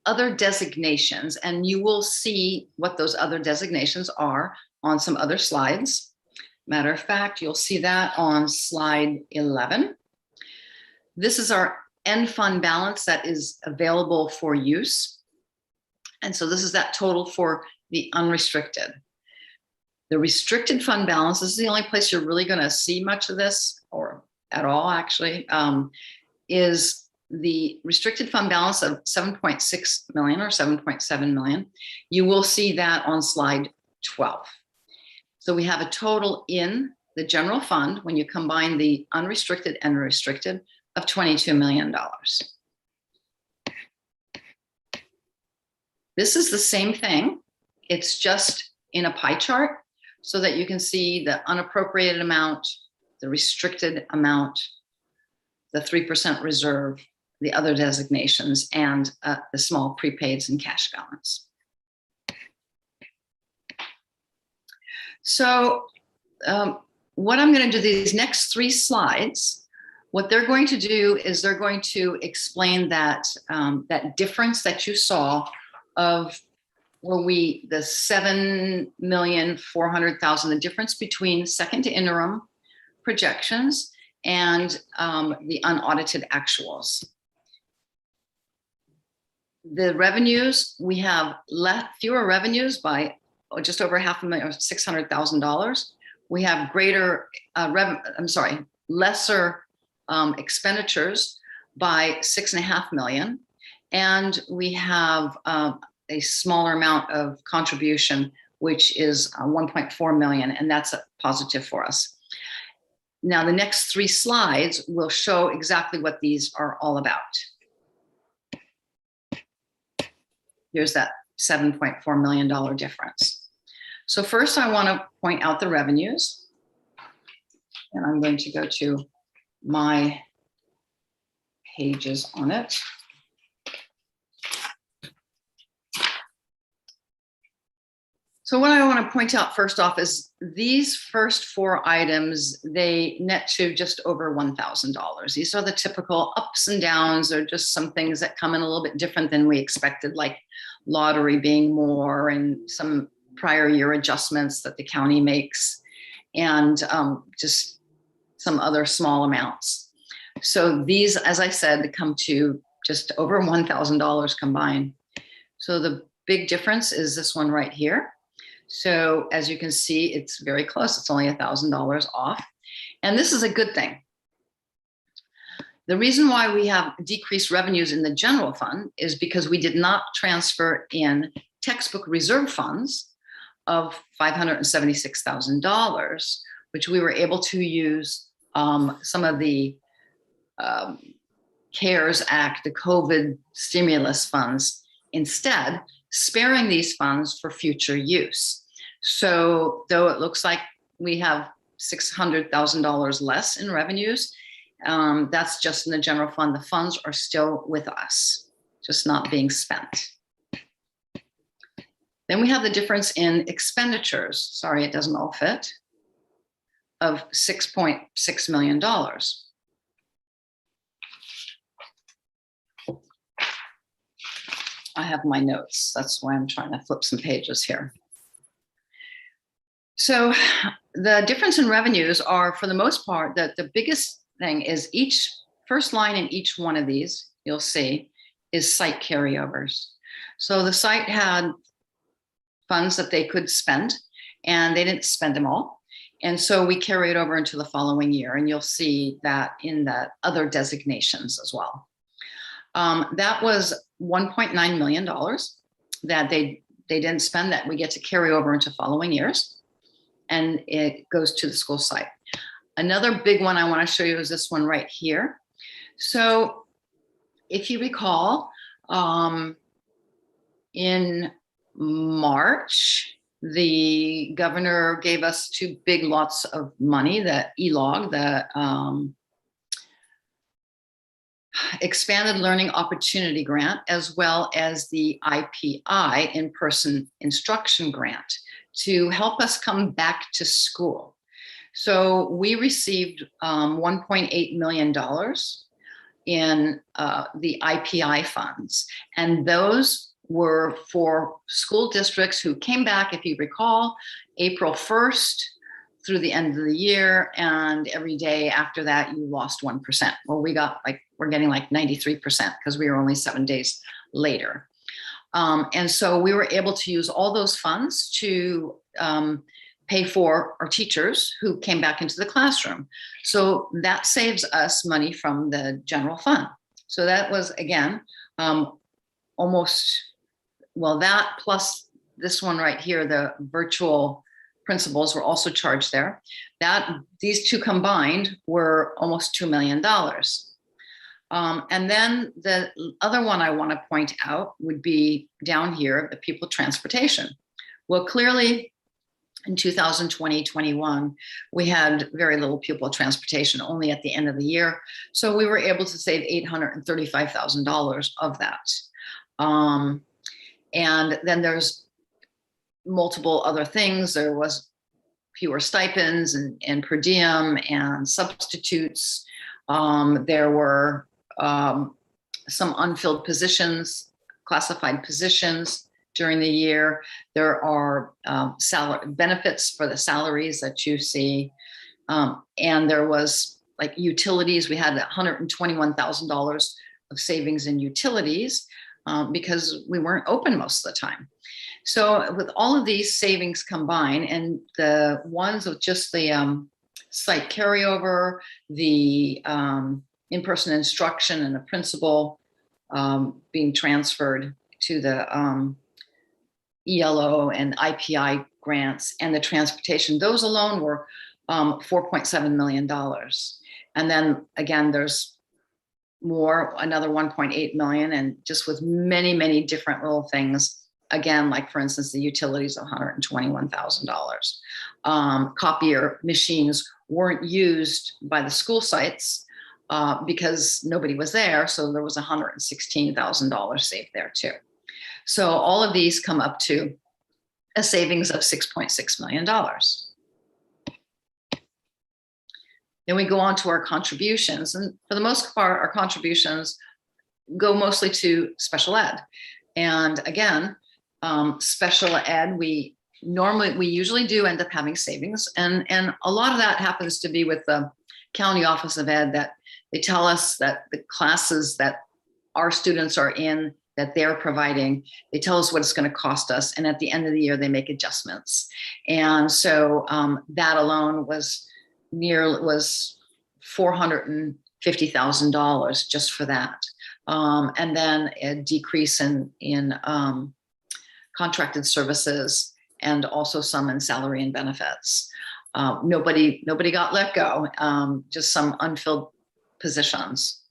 F: other designations, and you will see what those other designations are on some other slides. Matter of fact, you'll see that on slide 11. This is our end fund balance that is available for use. And so this is that total for the unrestricted. The restricted fund balance, this is the only place you're really going to see much of this, or at all actually, is the restricted fund balance of 7.6 million or 7.7 million. You will see that on slide 12. So we have a total in the general fund, when you combine the unrestricted and restricted, of $22 million. This is the same thing. It's just in a pie chart so that you can see the unappropriated amount, the restricted amount, the 3% reserve, the other designations, and the small prepaids and cash balance. So what I'm going to do these next 3 slides, what they're going to do is they're going to explain that that difference that you saw of where the 7,400,000, the difference between second to interim projections and the unaudited actuals. The revenues, we have fewer revenues by just over $500,000 or $600,000. We have greater lesser expenditures by $6.5 million, and we have a smaller amount of contribution, which is 1.4 million, and that's a positive for us. Now, the next 3 slides will show exactly what these are all about. Here's that $7.4 million difference. So first, I want to point out the revenues, and I'm going to go to my pages on it. So what I want to point out first off is these first 4 items, they net to just over $1,000. These are the typical ups and downs. They're just some things that come in a little bit different than we expected, like lottery being more and some prior year adjustments that the county makes, and just some other small amounts. So these, as I said, come to just over $1,000 combined. So the big difference is this one right here. So as you can see, it's very close. It's only $1,000 off. And this is a good thing. The reason why we have decreased revenues in the general fund is because we did not transfer in textbook reserve funds of $576,000, which we were able to use some of the CARES Act, the COVID stimulus funds, instead, sparing these funds for future use. So though it looks like we have $600,000 less in revenues, that's just in the general fund. The funds are still with us, just not being spent. Then we have the difference in expenditures. Sorry, it doesn't all fit, of $6.6 million. I have my notes. That's why I'm trying to flip some pages here. So the difference in revenues are, for the most part, that the biggest thing is each first line in each one of these, you'll see, is site carryovers. So the site had funds that they could spend, and they didn't spend them all. And so we carry it over into the following year, and you'll see that in the other designations as well. That was $1.9 million that they didn't spend, that we get to carry over into following years, and it goes to the school site. Another big one I want to show you is this one right here. So if you recall, in March, the governor gave us 2 big lots of money, the ELOG, the Expanded Learning Opportunity Grant, as well as the IPI, In-Person Instruction Grant, to help us come back to school. So we received $1.8 million in the IPI funds, and those were for school districts who came back, if you recall, April 1st through the end of the year, and every day after that you lost 1%. Well, we're getting like 93% because we were only 7 days later. And so we were able to use all those funds to pay for our teachers who came back into the classroom. So that saves us money from the general fund. So that was, again, that plus this one right here, the virtual principals were also charged there. These two combined were almost $2 million. And then the other one I want to point out would be down here, the pupil transportation. Well, clearly in 2020-21, we had very little pupil transportation, only at the end of the year. So we were able to save $835,000 of that. And then there's multiple other things. There was fewer stipends and per diem and substitutes. There were some unfilled positions, classified positions during the year. There are salary benefits for the salaries that you see. And there was like utilities. We had $121,000 of savings in utilities because we weren't open most of the time. So with all of these savings combined, and the ones with just the site carryover, the in-person instruction and the principal being transferred to the ELO and IPI grants and the transportation, those alone were $4.7 million. And then again, there's more, another 1.8 million, and just with many, many different little things. Again, like for instance, the utilities of $121,000. Copier machines weren't used by the school sites because nobody was there. So there was $116,000 saved there too. So all of these come up to a savings of $6.6 million. Then we go on to our contributions. And for the most part, our contributions go mostly to special ed. And again, special ed, we usually do end up having savings. And a lot of that happens to be with the County Office of Ed, that they tell us that the classes that our students are in, that they're providing, they tell us what it's going to cost us. And at the end of the year, they make adjustments. And so that alone was $450,000 just for that. And then a decrease in contracted services, and also some in salary and benefits. Nobody got let go, just some unfilled positions.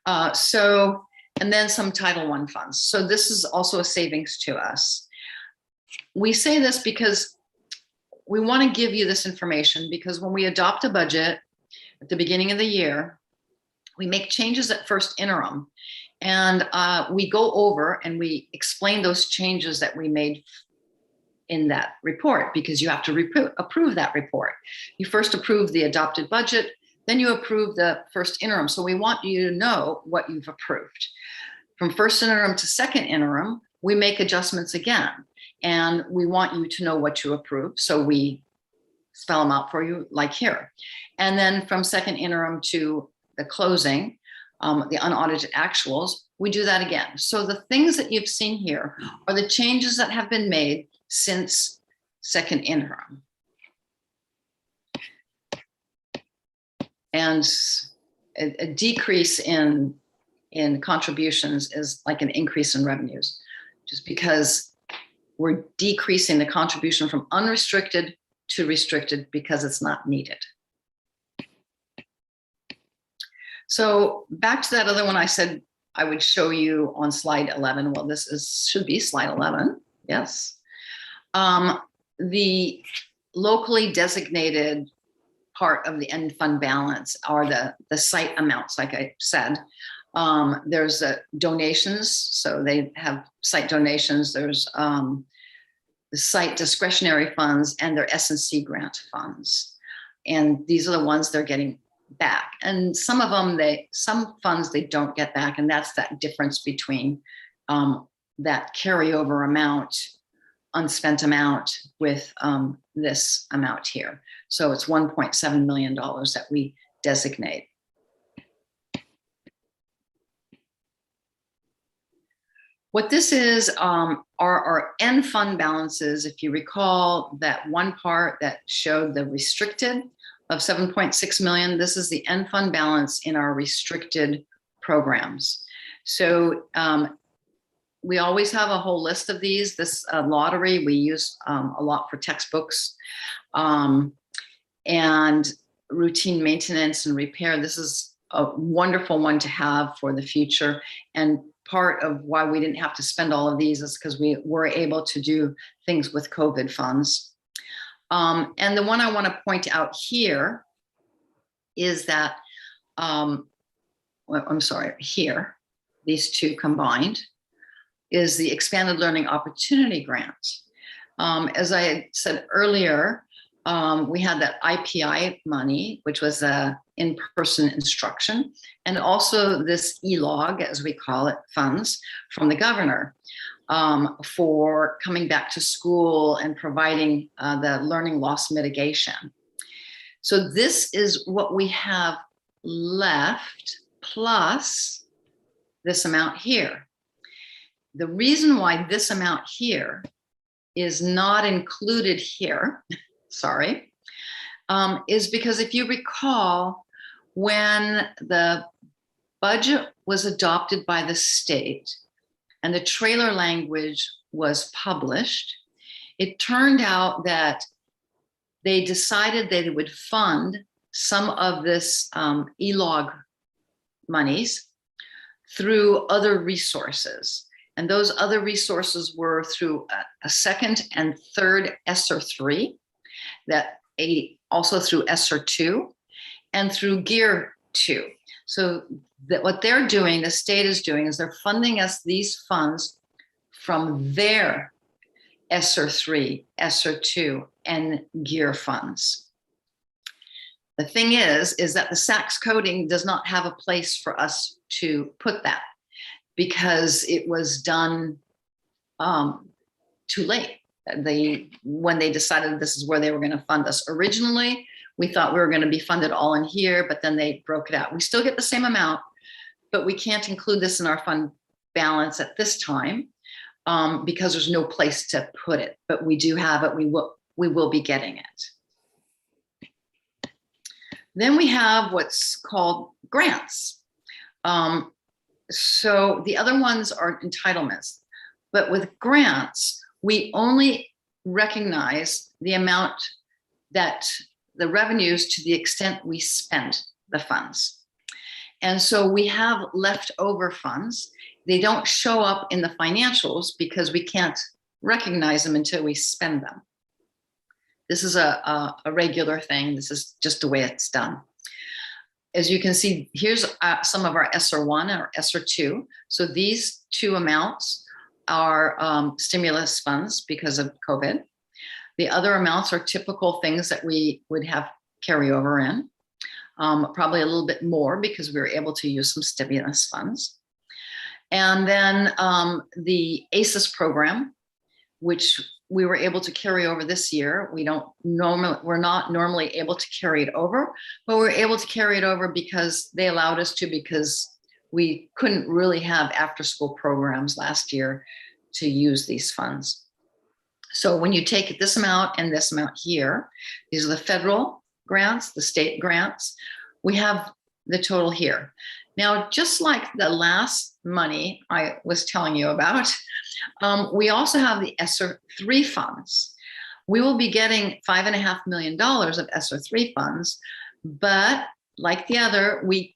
F: And then some Title I funds. So this is also a savings to us. We say this because we want to give you this information, because when we adopt a budget at the beginning of the year, we make changes at first interim, and we go over and we explain those changes that we made in that report, because you have to approve that report. You first approve the adopted budget, then you approve the first interim. So we want you to know what you've approved. From first interim to second interim, we make adjustments again, and we want you to know what you approve. So we spell them out for you, like here. And then from second interim to the closing, the unaudited actuals, we do that again. So the things that you've seen here are the changes that have been made since second interim. And a decrease in contributions is like an increase in revenues, just because we're decreasing the contribution from unrestricted to restricted because it's not needed. So back to that other one I said I would show you on slide 11. Well, should be slide 11, yes. The locally designated part of the end fund balance are the site amounts, like I said. There's donations, so they have site donations. There's the site discretionary funds and their S&C grant funds. And these are the ones they're getting back. And some of them, some funds they don't get back. And that's that difference between that carryover amount, unspent amount with this amount here. So it's $1.7 million that we designate. What this is are our end fund balances. If you recall that one part that showed the restricted of 7.6 million, this is the end fund balance in our restricted programs. So we always have a whole list of these. This lottery we use a lot for textbooks and routine maintenance and repair. This is a wonderful one to have for the future. And part of why we didn't have to spend all of these is because we were able to do things with COVID funds. And the one I want to point out here is that, I'm sorry, here, these two combined, is the Expanded Learning Opportunity Grant. As I had said earlier, we had that IPI money, which was in-person instruction, and also this ELOG, as we call it, funds from the governor for coming back to school and providing the learning loss mitigation. So this is what we have left, plus this amount here. The reason why this amount here is not included here, sorry, is because if you recall, when the budget was adopted by the state and the trailer language was published, it turned out that they decided they would fund some of this ELOG monies through other resources. And those other resources were through a second and third ESSER 3, also through ESSER 2, and through GEAR 2. So that what they're doing, the state is doing, is they're funding us these funds from their ESSER 3, ESSER 2, and GEAR funds. The thing is that the SACS coding does not have a place for us to put that, because it was done too late. When they decided this is where they were going to fund us. Originally, we thought we were going to be funded all in here, but then they broke it out. We still get the same amount, but we can't include this in our fund balance at this time because there's no place to put it. But we do have it. We will be getting it. Then we have what's called grants. So the other ones are entitlements, but with grants, we only recognize the amount that the revenues to the extent we spend the funds. And so we have leftover funds. They don't show up in the financials because we can't recognize them until we spend them. This is a regular thing. This is just the way it's done. As you can see, here's some of our ESSER 1 or ESSER 2. So these two amounts are stimulus funds because of COVID. The other amounts are typical things that we would have carryover in, probably a little bit more because we were able to use some stimulus funds. And then the ACES program, which we were able to carry over this year. We're not normally able to carry it over, but we're able to carry it over because they allowed us to, because we couldn't really have after-school programs last year to use these funds. So when you take this amount and this amount here, these are the federal grants, the state grants, we have the total here. Now, just like the last money I was telling you about, we also have the ESSER 3 funds. We will be getting $5.5 million of ESSER 3 funds, but like the other, we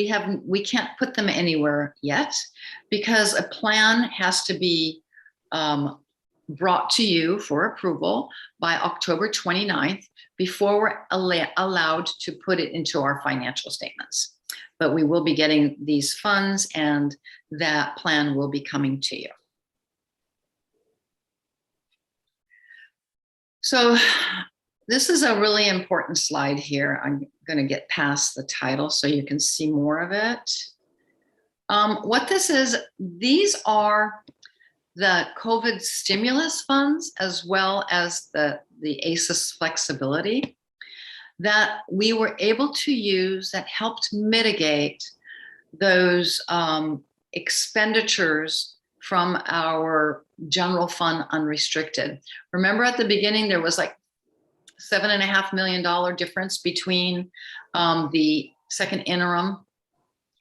F: can't put them anywhere yet because a plan has to be brought to you for approval by October 29th before we're allowed to put it into our financial statements. but we will be getting these funds and that plan will be coming to you. So this is a really important slide here. I'm going to get past the title so you can see more of it. What this is, these are the COVID stimulus funds as well as the ACES flexibility that we were able to use that helped mitigate those expenditures from our general fund unrestricted. Remember at the beginning, there was like $7.5 million difference between the second interim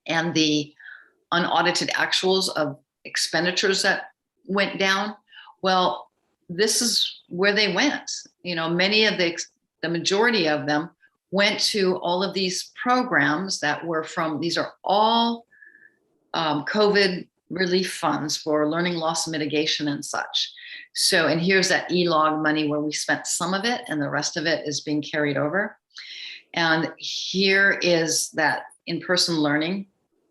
F: and the unaudited actuals of expenditures that went down. Well, this is where they went. You know, many of the majority of them went to all of these programs that were from, these are all COVID relief funds for learning loss mitigation and such. So, and here's that ELOG money where we spent some of it and the rest of it is being carried over. And here is that in-person learning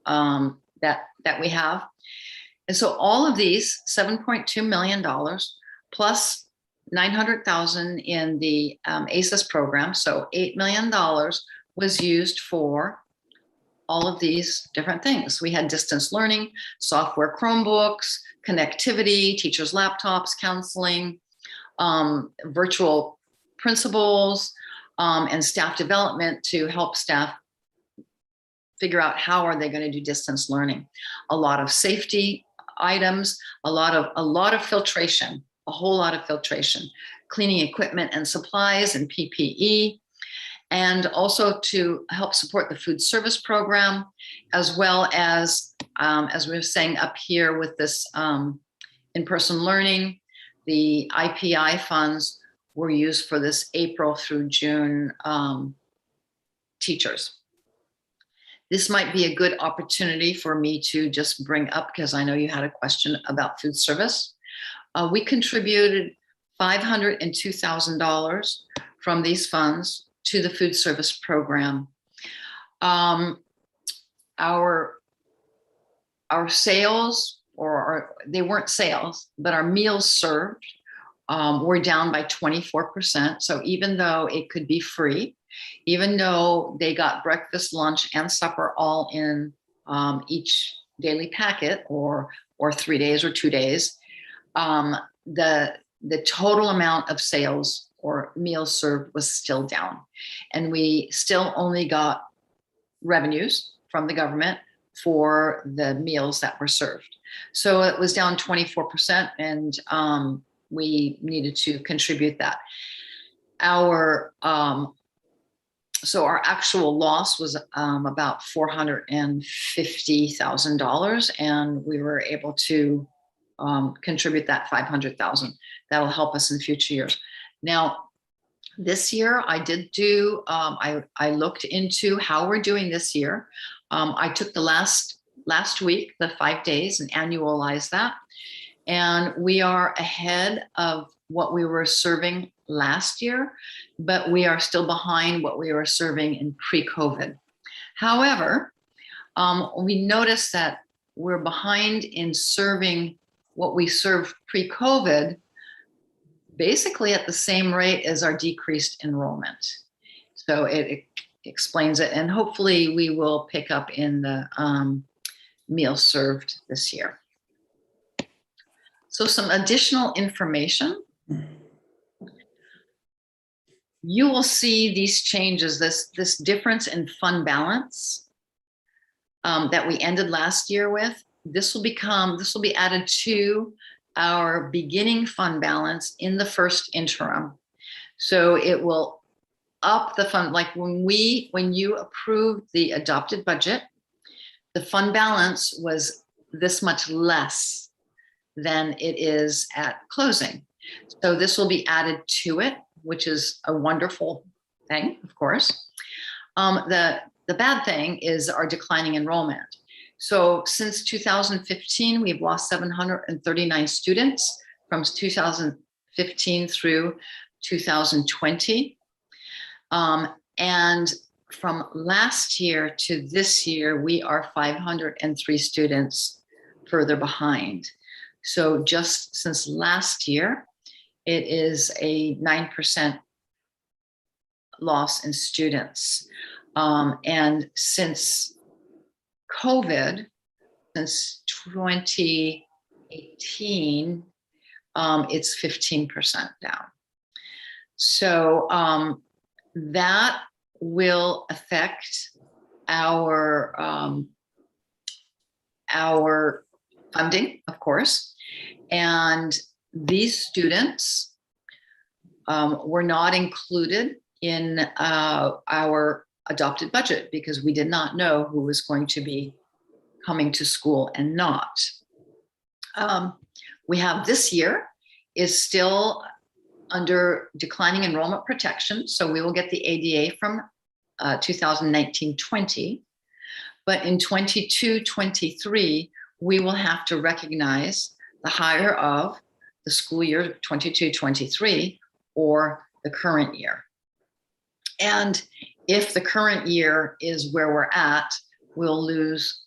F: that we have. And so all of these $7.2 million plus 900,000 in the ACES program. So $8 million was used for all of these different things. We had distance learning, software Chromebooks, connectivity, teachers' laptops, counseling, virtual principals, and staff development to help staff figure out how are they going to do distance learning. A lot of safety items, a lot of filtration, a whole lot of filtration, cleaning equipment and supplies and PPE, and also to help support the food service program, as well as we were saying up here with this in-person learning, the IPI funds were used for this April through June teachers. This might be a good opportunity for me to just bring up, because I know you had a question about food service. We contributed $502,000 from these funds to the food service program. Our sales, they weren't sales, but our meals served were down by 24%. So even though it could be free, even though they got breakfast, lunch, and supper all in each daily packet, or 3 days or 2 days, the total amount of sales or meals served was still down. And we still only got revenues from the government for the meals that were served. So it was down 24%, and we needed to contribute that. So our actual loss was about $450,000, and we were able to contribute that $500,000. That'll help us in future years. Now, this year I did do, I looked into how we're doing this year. I took the last week, the 5 days, and annualized that. And we are ahead of what we were serving last year, but we are still behind what we were serving in pre-COVID. However, we noticed that we're behind in serving what we served pre-COVID, basically at the same rate as our decreased enrollment. So it explains it, and hopefully we will pick up in the meals served this year. So some additional information. You will see these changes, this difference in fund balance that we ended last year with. This will be added to our beginning fund balance in the first interim. So it will up the fund, like when you approved the adopted budget, the fund balance was this much less than it is at closing. So this will be added to it, which is a wonderful thing, of course. The bad thing is our declining enrollment. So since 2015, we've lost 739 students from 2015 through 2020. And from last year to this year, we are 503 students further behind. So just since last year, it is a 9% loss in students. And since COVID, since 2018, it's 15% down. So that will affect our funding, of course. And these students were not included in our adopted budget because we did not know who was going to be coming to school and not. We have this year is still under declining enrollment protection. So we will get the ADA from 2019-20. But in 22-23, we will have to recognize the hire of the school year 22-23 or the current year. And if the current year is where we're at, we'll lose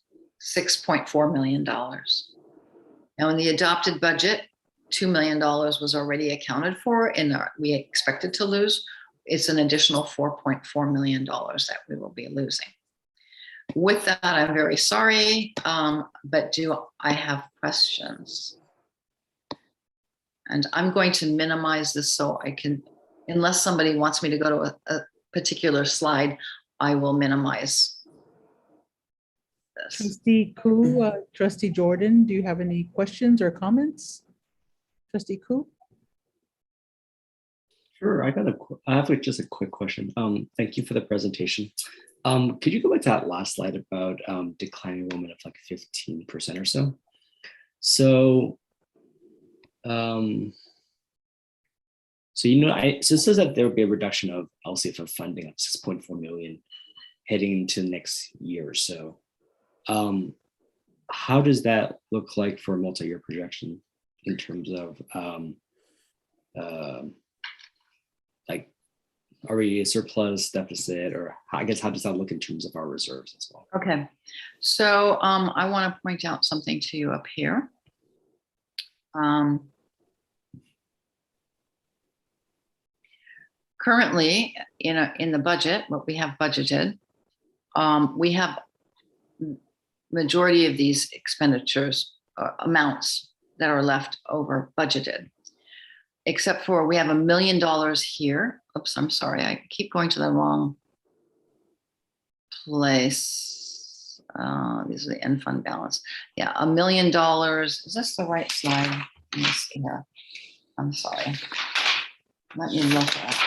F: $6.4 million. Now in the adopted budget, $2 million was already accounted for and we expected to lose. It's an additional $4.4 million that we will be losing. With that, I'm very sorry, but do I have questions? And I'm going to minimize this so I can, unless somebody wants me to go to a particular slide, I will minimize this.
B: Trustee Ku, Trustee Jordan, do you have any questions or comments? Trustee Ku?
D: Sure, I have just a quick question. Thank you for the presentation. Could you go back to that last slide about declining enrollment of like 15% or so? So, so it says that there will be a reduction of LCFF funding of 6.4 million heading into next year or so. How does that look like for a multi-year projection in terms of like, are we a surplus, deficit, or I guess how does that look in terms of our reserves as well?
F: Okay, so I want to point out something to you up here. Currently, in the budget, what we have budgeted, we have majority of these expenditures amounts that are left over budgeted, except for we have $1 million here. Oops, I'm sorry, I keep going to the wrong place. These are the end fund balance. Yeah, $1 million. Is this the right slide? Let me see here. I'm sorry. Let me look at.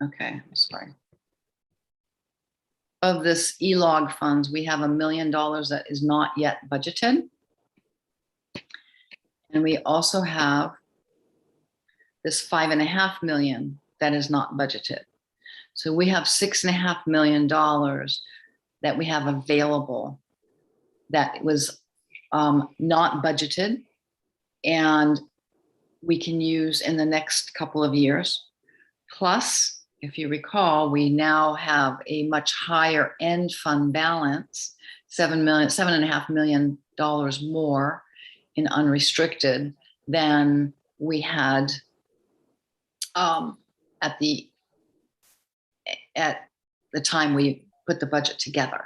F: Okay, I'm sorry. Of this ELOG funds, we have $1 million that is not yet budgeted. And we also have this $5.5 million that is not budgeted. So we have $6.5 million that we have available that was not budgeted and we can use in the next couple of years. Plus, if you recall, we now have a much higher end fund balance, $7.5 million more in unrestricted than we had at the time we put the budget together.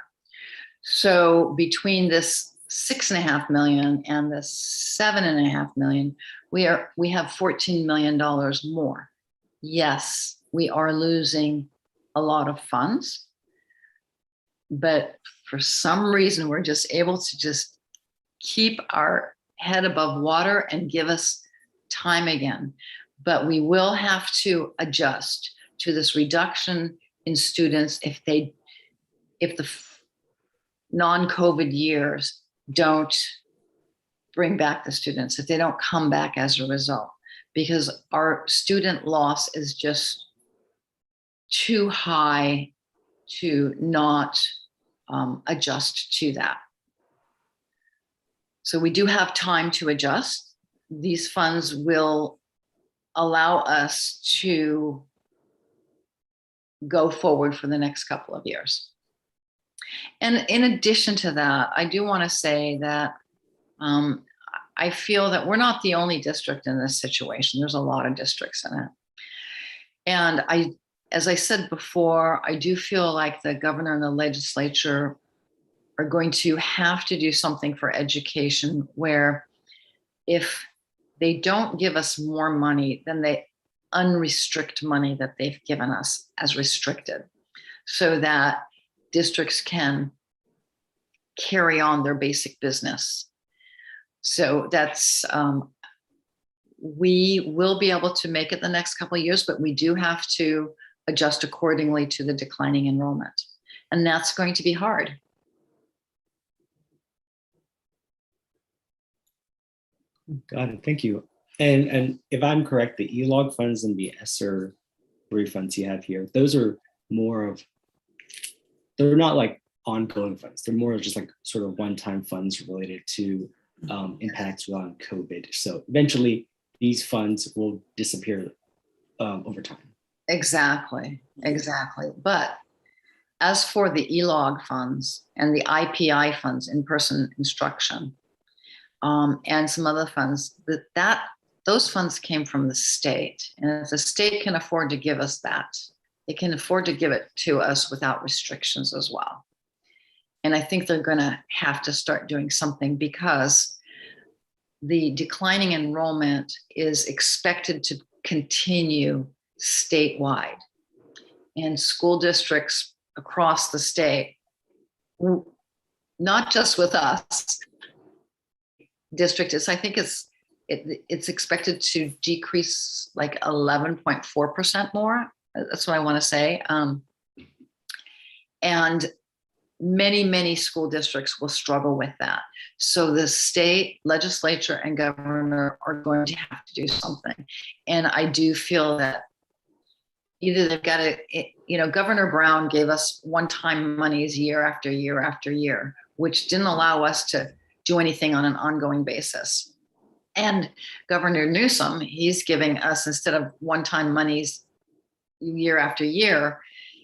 F: So between this $6.5 million and the $7.5 million, we have $14 million more. Yes, we are losing a lot of funds, but for some reason, we're just able to just keep our head above water and give us time again. But we will have to adjust to this reduction in students if the non-COVID years don't bring back the students, if they don't come back as a result, because our student loss is just too high to not adjust to that. So we do have time to adjust, these funds will allow us to go forward for the next couple of years. And in addition to that, I do want to say that I feel that we're not the only district in this situation. There's a lot of districts in it. And as I said before, I do feel like the governor and the legislature are going to have to do something for education, where if they don't give us more money, then they unrestrict money that they've given us as restricted, so that districts can carry on their basic business. So that's, we will be able to make it the next couple of years, but we do have to adjust accordingly to the declining enrollment. And that's going to be hard.
D: Got it. Thank you. And if I'm correct, the ELOG funds and the ESSER refunds you have here, those are more of, they're not like ongoing funds. They're more of just like sort of one-time funds related to impacts around COVID. So eventually these funds will disappear over time.
F: Exactly. But as for the ELOG funds and the IPI funds, in-person instruction, and some other funds, those funds came from the state. And if the state can afford to give us that, they can afford to give it to us without restrictions as well. And I think they're going to have to start doing something, because the declining enrollment is expected to continue statewide. And school districts across the state, not just with us, district is, I think it's expected to decrease like 11.4% more. That's what I want to say. And many school districts will struggle with that. So the state legislature and governor are going to have to do something. And I do feel that either they've got to, Governor Brown gave us one-time monies year after year after year, which didn't allow us to do anything on an ongoing basis. And Governor Newsom, he's giving us, instead of one-time monies year after year,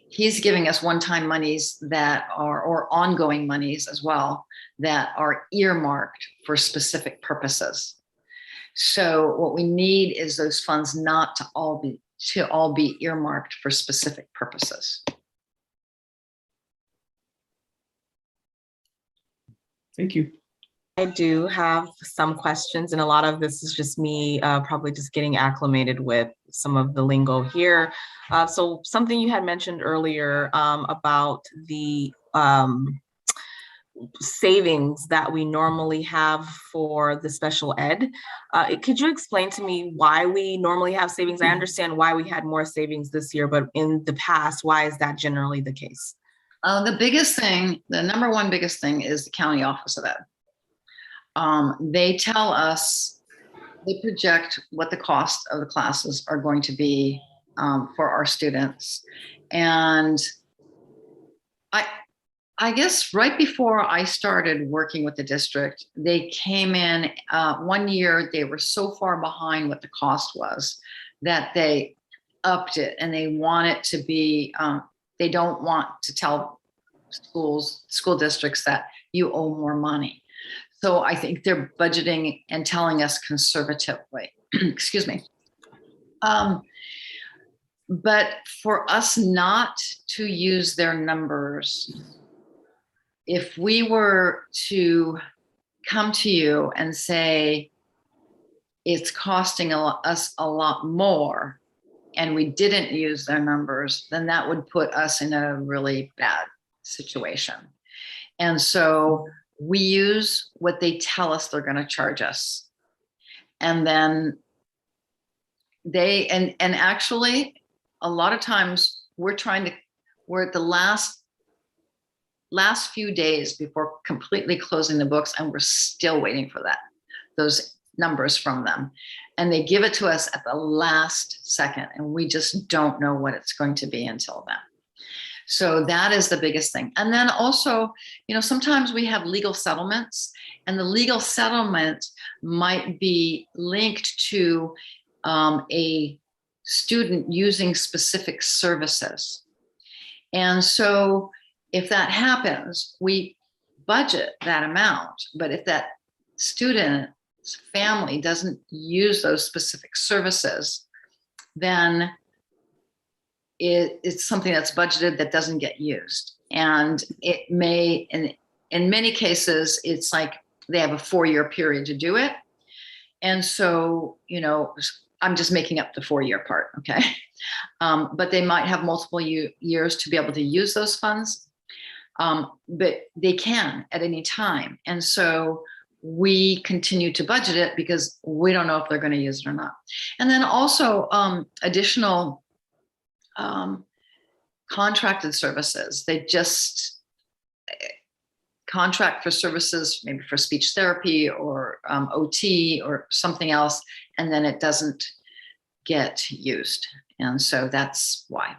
F: he's giving us one-time monies that are, or ongoing monies as well, that are earmarked for specific purposes. So what we need is those funds not to all be earmarked for specific purposes.
D: Thank you.
E: I do have some questions, and a lot of this is just me probably just getting acclimated with some of the lingo here. So something you had mentioned earlier about the savings that we normally have for the special ed. Could you explain to me why we normally have savings? I understand why we had more savings this year, but in the past, why is that generally the case?
F: The biggest thing, the number one biggest thing, is the County Office of Ed. They tell us, they project what the cost of the classes are going to be for our students. And I guess right before I started working with the district, they came in, one year, they were so far behind what the cost was that they upped it, and they want it to be, they don't want to tell school districts that you owe more money. So I think they're budgeting and telling us conservatively, excuse me. But for us not to use their numbers, if we were to come to you and say it's costing us a lot more, and we didn't use their numbers, then that would put us in a really bad situation. And so we use what they tell us they're going to charge us. And then they, and actually a lot of times we're at the last few days before completely closing the books, and we're still waiting for those numbers from them. And they give it to us at the last second, and we just don't know what it's going to be until then. So that is the biggest thing. And then also, sometimes we have legal settlements, and the legal settlement might be linked to a student using specific services. And so if that happens, we budget that amount. But if that student's family doesn't use those specific services, then it's something that's budgeted that doesn't get used. And it may, in many cases, it's like they have a 4-year period to do it. And so, I'm just making up the 4-year part, okay? But they might have multiple years to be able to use those funds, but they can at any time. And so we continue to budget it because we don't know if they're going to use it or not. And then also additional contracted services. They just contract for services, maybe for speech therapy or OT or something else, and then it doesn't get used. And so that's why.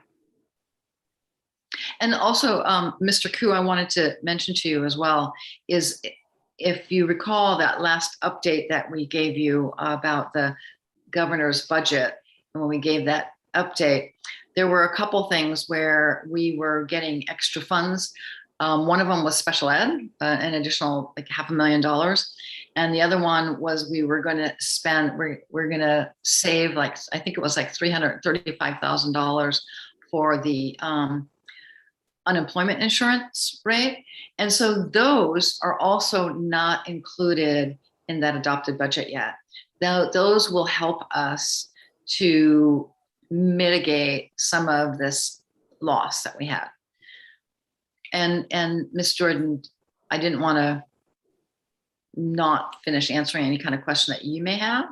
F: And also, Mr. Ku, I wanted to mention to you as well, is if you recall that last update that we gave you about the governor's budget, and when we gave that update, there were a couple things where we were getting extra funds. One of them was special ed, an additional like $500,000. And the other one was we were going to spend, we're going to save like, I think it was like $335,000 for the unemployment insurance rate. And so those are also not included in that adopted budget yet. Now, those will help us to mitigate some of this loss that we had. And Ms. Jordan, I didn't want to not finish answering any kind of question that you may have.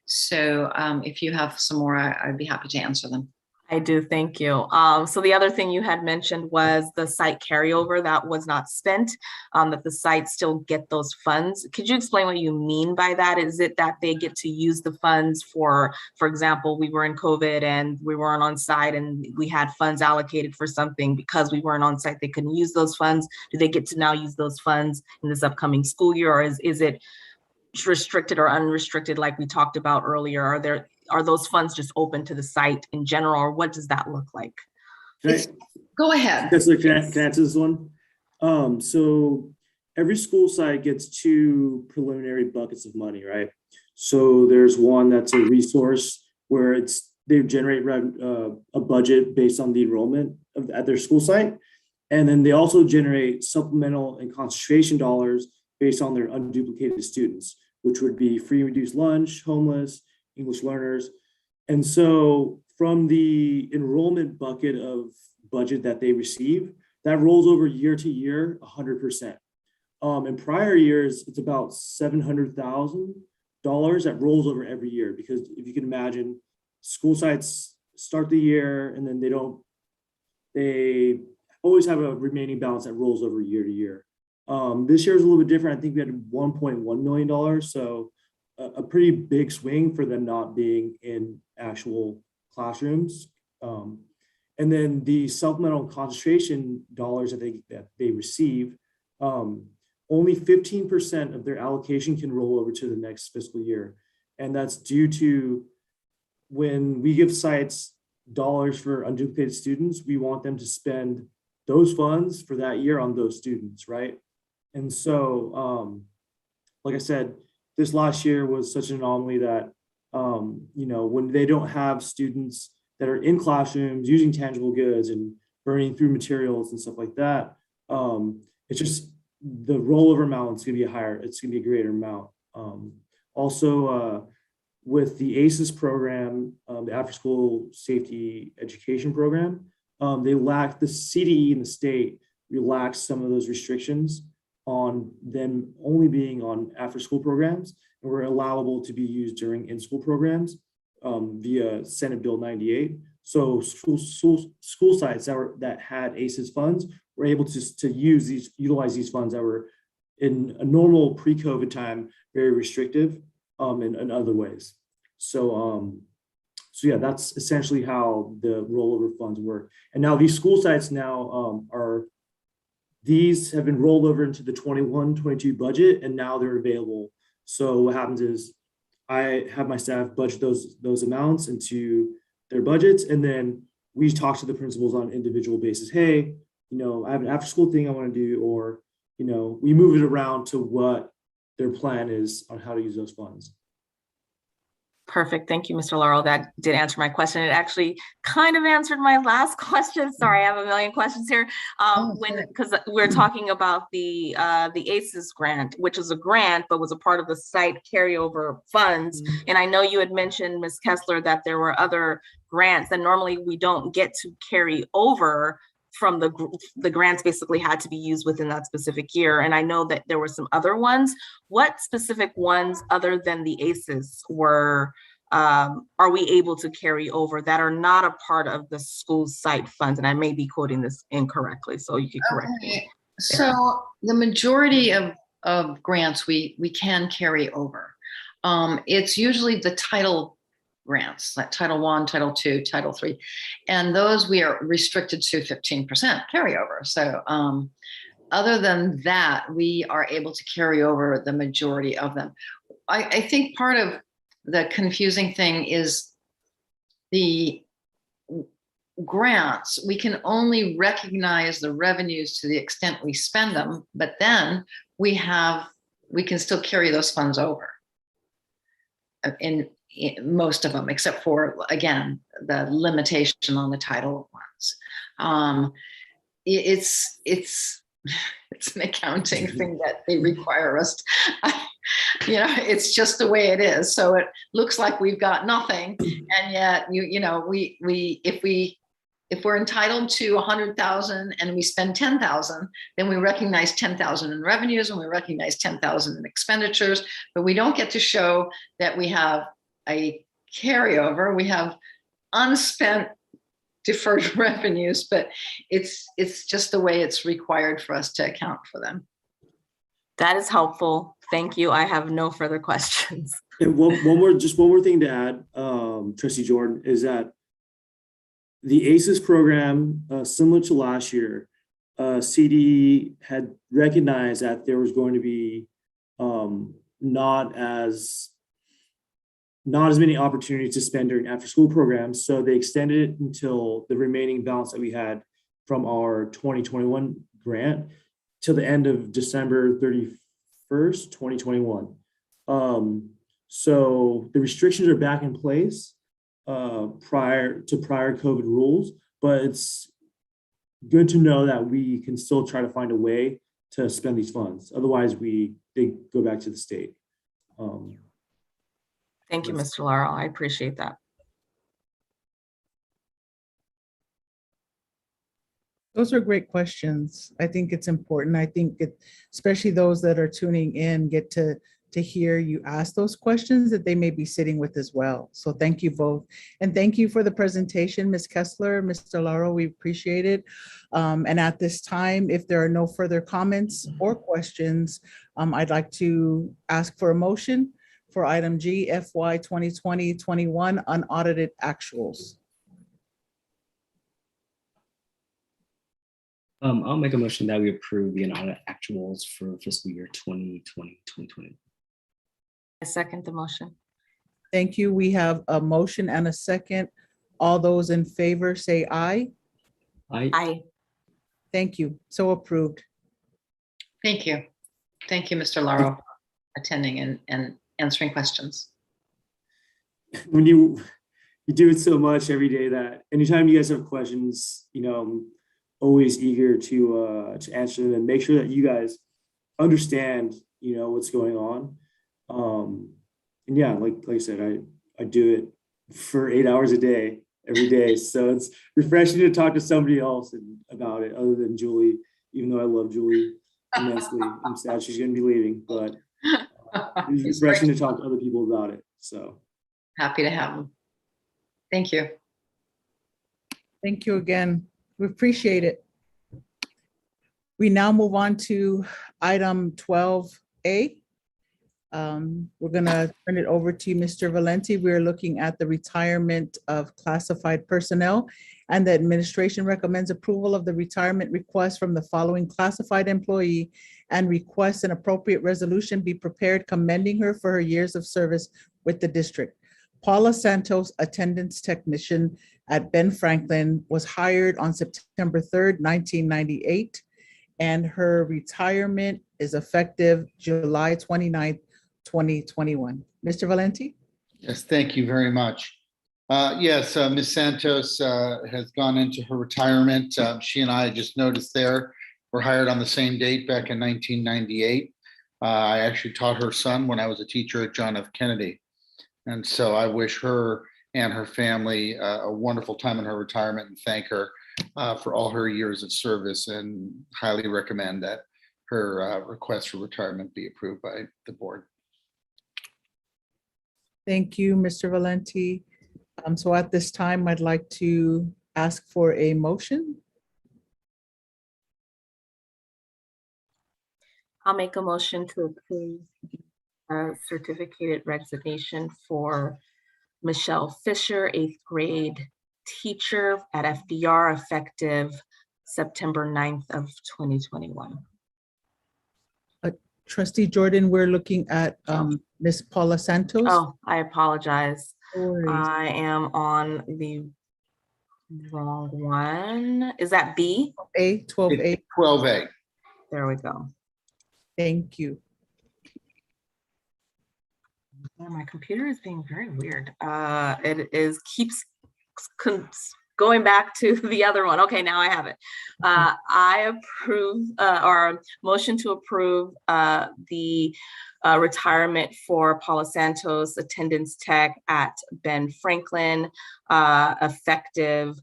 F: So if you have some more, I'd be happy to answer them.
E: I do, thank you. So the other thing you had mentioned was the site carryover that was not spent, that the sites still get those funds. Could you explain what you mean by that? Is it that they get to use the funds for example, we were in COVID and we weren't on site and we had funds allocated for something because we weren't on site, they couldn't use those funds. Do they get to now use those funds in this upcoming school year, or is it restricted or unrestricted like we talked about earlier? Are those funds just open to the site in general, or what does that look like?
F: Go ahead.
I: Can I answer this one? So every school site gets 2 preliminary buckets of money, right? So there's one that's a resource where they generate a budget based on the enrollment at their school site. And then they also generate supplemental and concentration dollars based on their unduplicated students, which would be free and reduced lunch, homeless, English learners. And so from the enrollment bucket of budget that they receive, that rolls over year to year 100%. In prior years, it's about $700,000 that rolls over every year, because if you can imagine, school sites start the year and then they always have a remaining balance that rolls over year to year. This year is a little bit different. I think we had $1.1 million. So a pretty big swing for them not being in actual classrooms. And then the supplemental concentration dollars that they receive, only 15% of their allocation can roll over to the next fiscal year. And that's due to when we give sites dollars for unduplicated students, we want them to spend those funds for that year on those students, right? And so, like I said, this last year was such an anomaly that, when they don't have students that are in classrooms using tangible goods and burning through materials and stuff like that, it's just the rollover amount is going to be higher. It's going to be a greater amount. Also, with the ACES program, the After School Safety Education Program, the CDE in the state relaxed some of those restrictions on them only being on after school programs, and were allowable to be used during in-school programs via Senate Bill 98. So school sites that had ACES funds were able to utilize these funds that were in a normal pre-COVID time very restrictive in other ways. So So yeah, that's essentially how the rollover funds work. And now these school sites now these have been rolled over into the 21-22 budget, and now they're available. So what happens is I have my staff budget those amounts into their budgets, and then we talk to the principals on an individual basis. Hey, I have an after school thing I want to do, or, we move it around to what their plan is on how to use those funds.
E: Perfect. Thank you, Mr. Laurel. That did answer my question. It actually kind of answered my last question. Sorry, I have a million questions here. Because we're talking about the ACES grant, which is a grant, but was a part of the site carryover funds. And I know you had mentioned, Ms. Kessler, that there were other grants that normally we don't get to carry over from the grants basically had to be used within that specific year. And I know that there were some other ones. What specific ones other than the ACES are we able to carry over that are not a part of the school site funds? And I may be quoting this incorrectly, so you can correct me.
F: So the majority of grants we can carry over. It's usually the title grants, like Title I, Title II, Title III, and those we are restricted to 15% carryover. So other than that, we are able to carry over the majority of them. I think part of the confusing thing is the grants. We can only recognize the revenues to the extent we spend them, but then we can still carry those funds over in most of them, except for, again, the limitation on the title ones. It's an accounting thing that they require us to, it's just the way it is. So it looks like we've got nothing, and yet if we're entitled to 100,000 and we spend 10,000, then we recognize 10,000 in revenues and we recognize 10,000 in expenditures, but we don't get to show that we have a carryover. We have unspent deferred revenues, but it's just the way it's required for us to account for them.
E: That is helpful. Thank you. I have no further questions.
I: And one more thing to add, Trustee Jordan, is that the ACES program, similar to last year, CDE had recognized that there was going to be not as many opportunities to spend during after school programs. So they extended it until the remaining balance that we had from our 2021 grant till the end of December 31st, 2021. So the restrictions are back in place prior COVID rules, but it's good to know that we can still try to find a way to spend these funds. Otherwise, they go back to the state.
E: Thank you, Mr. Laurel. I appreciate that.
B: Those are great questions. I think it's important. I think especially those that are tuning in get to hear you ask those questions that they may be sitting with as well. So thank you both. And thank you for the presentation, Ms. Kessler, Mr. Laurel, we appreciate it. And at this time, if there are no further comments or questions, I'd like to ask for a motion for item G, FY 2020-21 unaudited actuals.
D: I'll make a motion that we approve the unaudited actuals for fiscal year 2020-2021.
E: I second the motion.
B: Thank you. We have a motion and a second. All those in favor say aye.
E: Aye.
B: Thank you. So approved.
F: Thank you. Thank you, Mr. Laurel, for attending and answering questions.
I: When you do it so much every day that anytime you guys have questions, I'm always eager to answer them and make sure that you guys understand, what's going on. And yeah, like I said, I do it for 8 hours a day, every day. So it's refreshing to talk to somebody else about it other than Julie, even though I love Julie immensely. I'm sad she's going to be leaving, but it's refreshing to talk to other people about it. So
F: happy to have them. Thank you.
B: Thank you again. We appreciate it. We now move on to item 12A. We're gonna turn it over to Mr. Valenti. We're looking at the retirement of classified personnel, and the administration recommends approval of the retirement request from the following classified employee and requests an appropriate resolution be prepared commending her for her years of service with the district. Paula Santos, attendance technician at Ben Franklin, was hired on September 3rd, 1998, and her retirement is effective July 29th, 2021. Mr. Valenti?
J: Yes, thank you very much. Yes, Ms. Santos has gone into her retirement. She and I just noticed there were hired on the same date back in 1998. I actually taught her son when I was a teacher at John F. Kennedy. And so I wish her and her family a wonderful time in her retirement and thank her for all her years of service, and highly recommend that her request for retirement be approved by the board.
B: Thank you, Mr. Valenti. So at this time, I'd like to ask for a motion.
E: I'll make a motion to approve certificated resignation for Michelle Fisher, 8th grade teacher at FDR, effective September 9th of 2021.
B: Trustee Jordan, we're looking at Ms. Paula Santos.
E: Oh, I apologize.
B: No worries.
E: I am on the wrong one. Is that B?
B: 12A.
J: 12A.
E: There we go.
B: Thank you.
E: Yeah, my computer is being very weird. It keeps going back to the other one. Okay, now I have it. I approve or motion to approve the retirement for Paula Santos, attendance tech at Ben Franklin, effective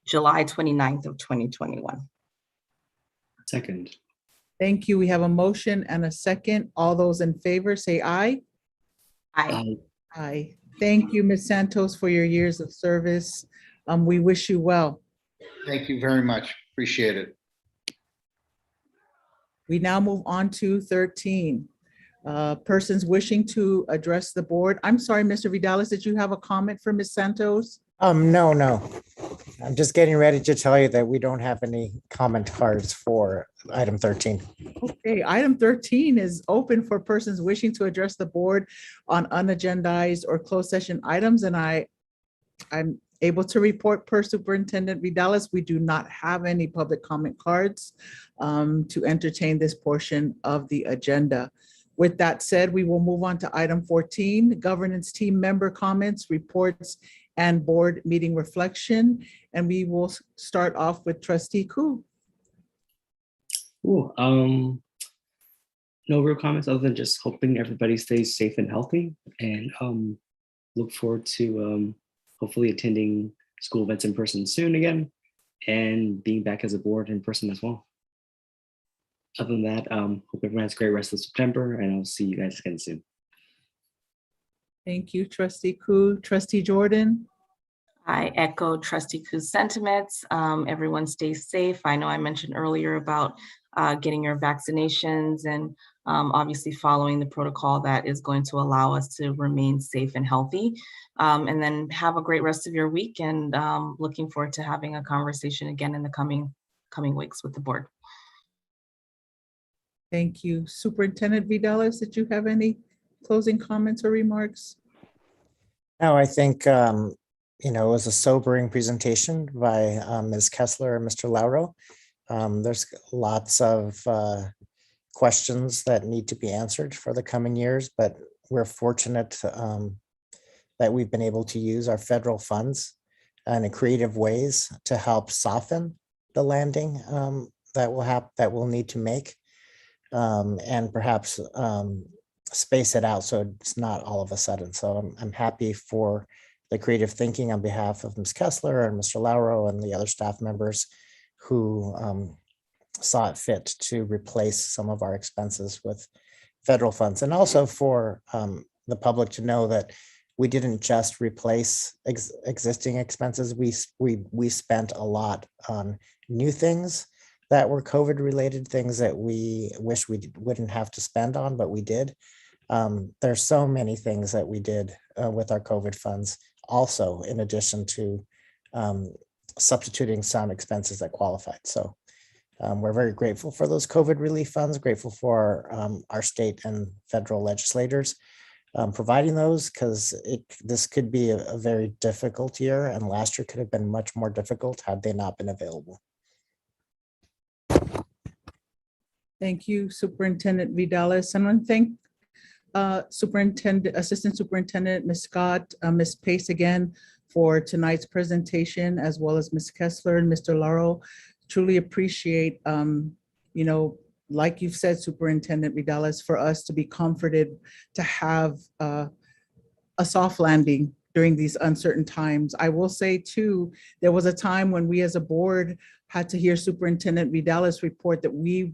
E: July 29th of 2021.
D: Second.
B: Thank you. We have a motion and a second. All those in favor say aye.
E: Aye.
B: Aye. Thank you, Ms. Santos, for your years of service. We wish you well.
J: Thank you very much. Appreciate it.
B: We now move on to 13. Persons wishing to address the board. I'm sorry, Mr. Vidalis, did you have a comment for Ms. Santos?
A: No. I'm just getting ready to tell you that we don't have any comment cards for item 13.
B: Okay, item 13 is open for persons wishing to address the board on unagendized or closed session items, and I'm able to report per Superintendent Vidalis, we do not have any public comment cards to entertain this portion of the agenda. With that said, we will move on to item 14, governance team member comments, reports, and board meeting reflection. And we will start off with Trustee Ku.
D: Ooh, no real comments other than just hoping everybody stays safe and healthy, and look forward to hopefully attending school events in person soon again, and being back as a board in person as well. Other than that, hope everyone has a great rest of September, and I'll see you guys again soon.
B: Thank you, Trustee Ku. Trustee Jordan.
E: I echo Trustee Ku's sentiments. Everyone stay safe. I know I mentioned earlier about getting your vaccinations and obviously following the protocol that is going to allow us to remain safe and healthy. And then have a great rest of your week, and looking forward to having a conversation again in the coming weeks with the board.
B: Thank you. Superintendent Vidalis, did you have any closing comments or remarks?
A: No, I think, it was a sobering presentation by Ms. Kessler and Mr. Lauro. There's lots of questions that need to be answered for the coming years, but we're fortunate that we've been able to use our federal funds in creative ways to help soften the landing that we'll need to make, and perhaps space it out so it's not all of a sudden. So I'm happy for the creative thinking on behalf of Ms. Kessler and Mr. Lauro and the other staff members who saw it fit to replace some of our expenses with federal funds, and also for the public to know that we didn't just replace existing expenses. We spent a lot on new things that were COVID related, things that we wish we wouldn't have to spend on, but we did. There's so many things that we did with our COVID funds also, in addition to substituting some expenses that qualified. So we're very grateful for those COVID relief funds, grateful for our state and federal legislators providing those, because this could be a very difficult year, and last year could have been much more difficult had they not been available.
B: Thank you, Superintendent Vidales. And I want to thank Assistant Superintendent Ms. Scott, Ms. Pace again for tonight's presentation, as well as Ms. Kessler and Mr. Lauro. Truly appreciate, like you've said, Superintendent Vidales, for us to be comforted to have a soft landing during these uncertain times. I will say too, there was a time when we as a board had to hear Superintendent Vidales report that we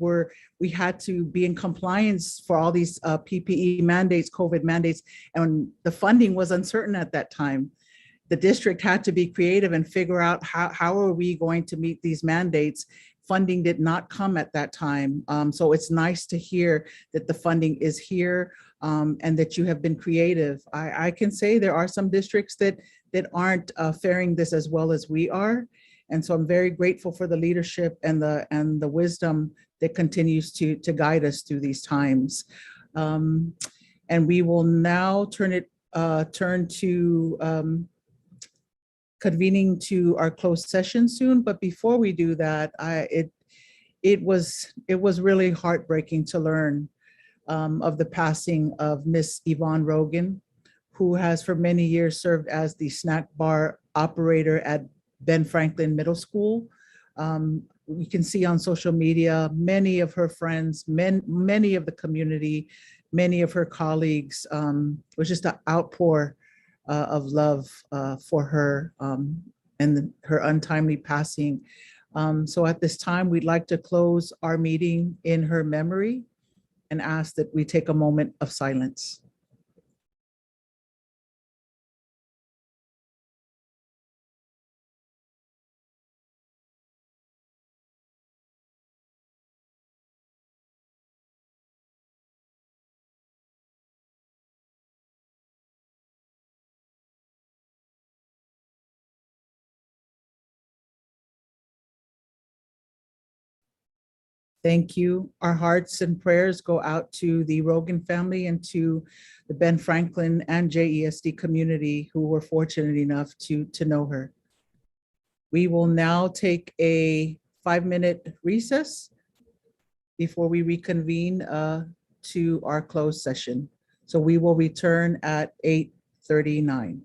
B: had to be in compliance for all these PPE mandates, COVID mandates, and the funding was uncertain at that time. The district had to be creative and figure out how are we going to meet these mandates. Funding did not come at that time. So it's nice to hear that the funding is here and that you have been creative. I can say there are some districts that aren't faring this as well as we are. And so I'm very grateful for the leadership and the wisdom that continues to guide us through these times. And we will now turn to convening to our closed session soon. But before we do that, it was really heartbreaking to learn of the passing of Miss Yvonne Rogan, who has for many years served as the snack bar operator at Ben Franklin Middle School. We can see on social media, many of her friends, many of the community, many of her colleagues, was just an outpour of love for her and her untimely passing. So at this time, we'd like to close our meeting in her memory and ask that we take a moment of silence. Thank you. Our hearts and prayers go out to the Rogan family and to the Ben Franklin and JESD community who were fortunate enough to know her. We will now take a 5-minute recess before we reconvene to our closed session. So we will return at 8:39.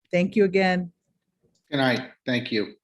B: Thank you again.
J: Good night. Thank you.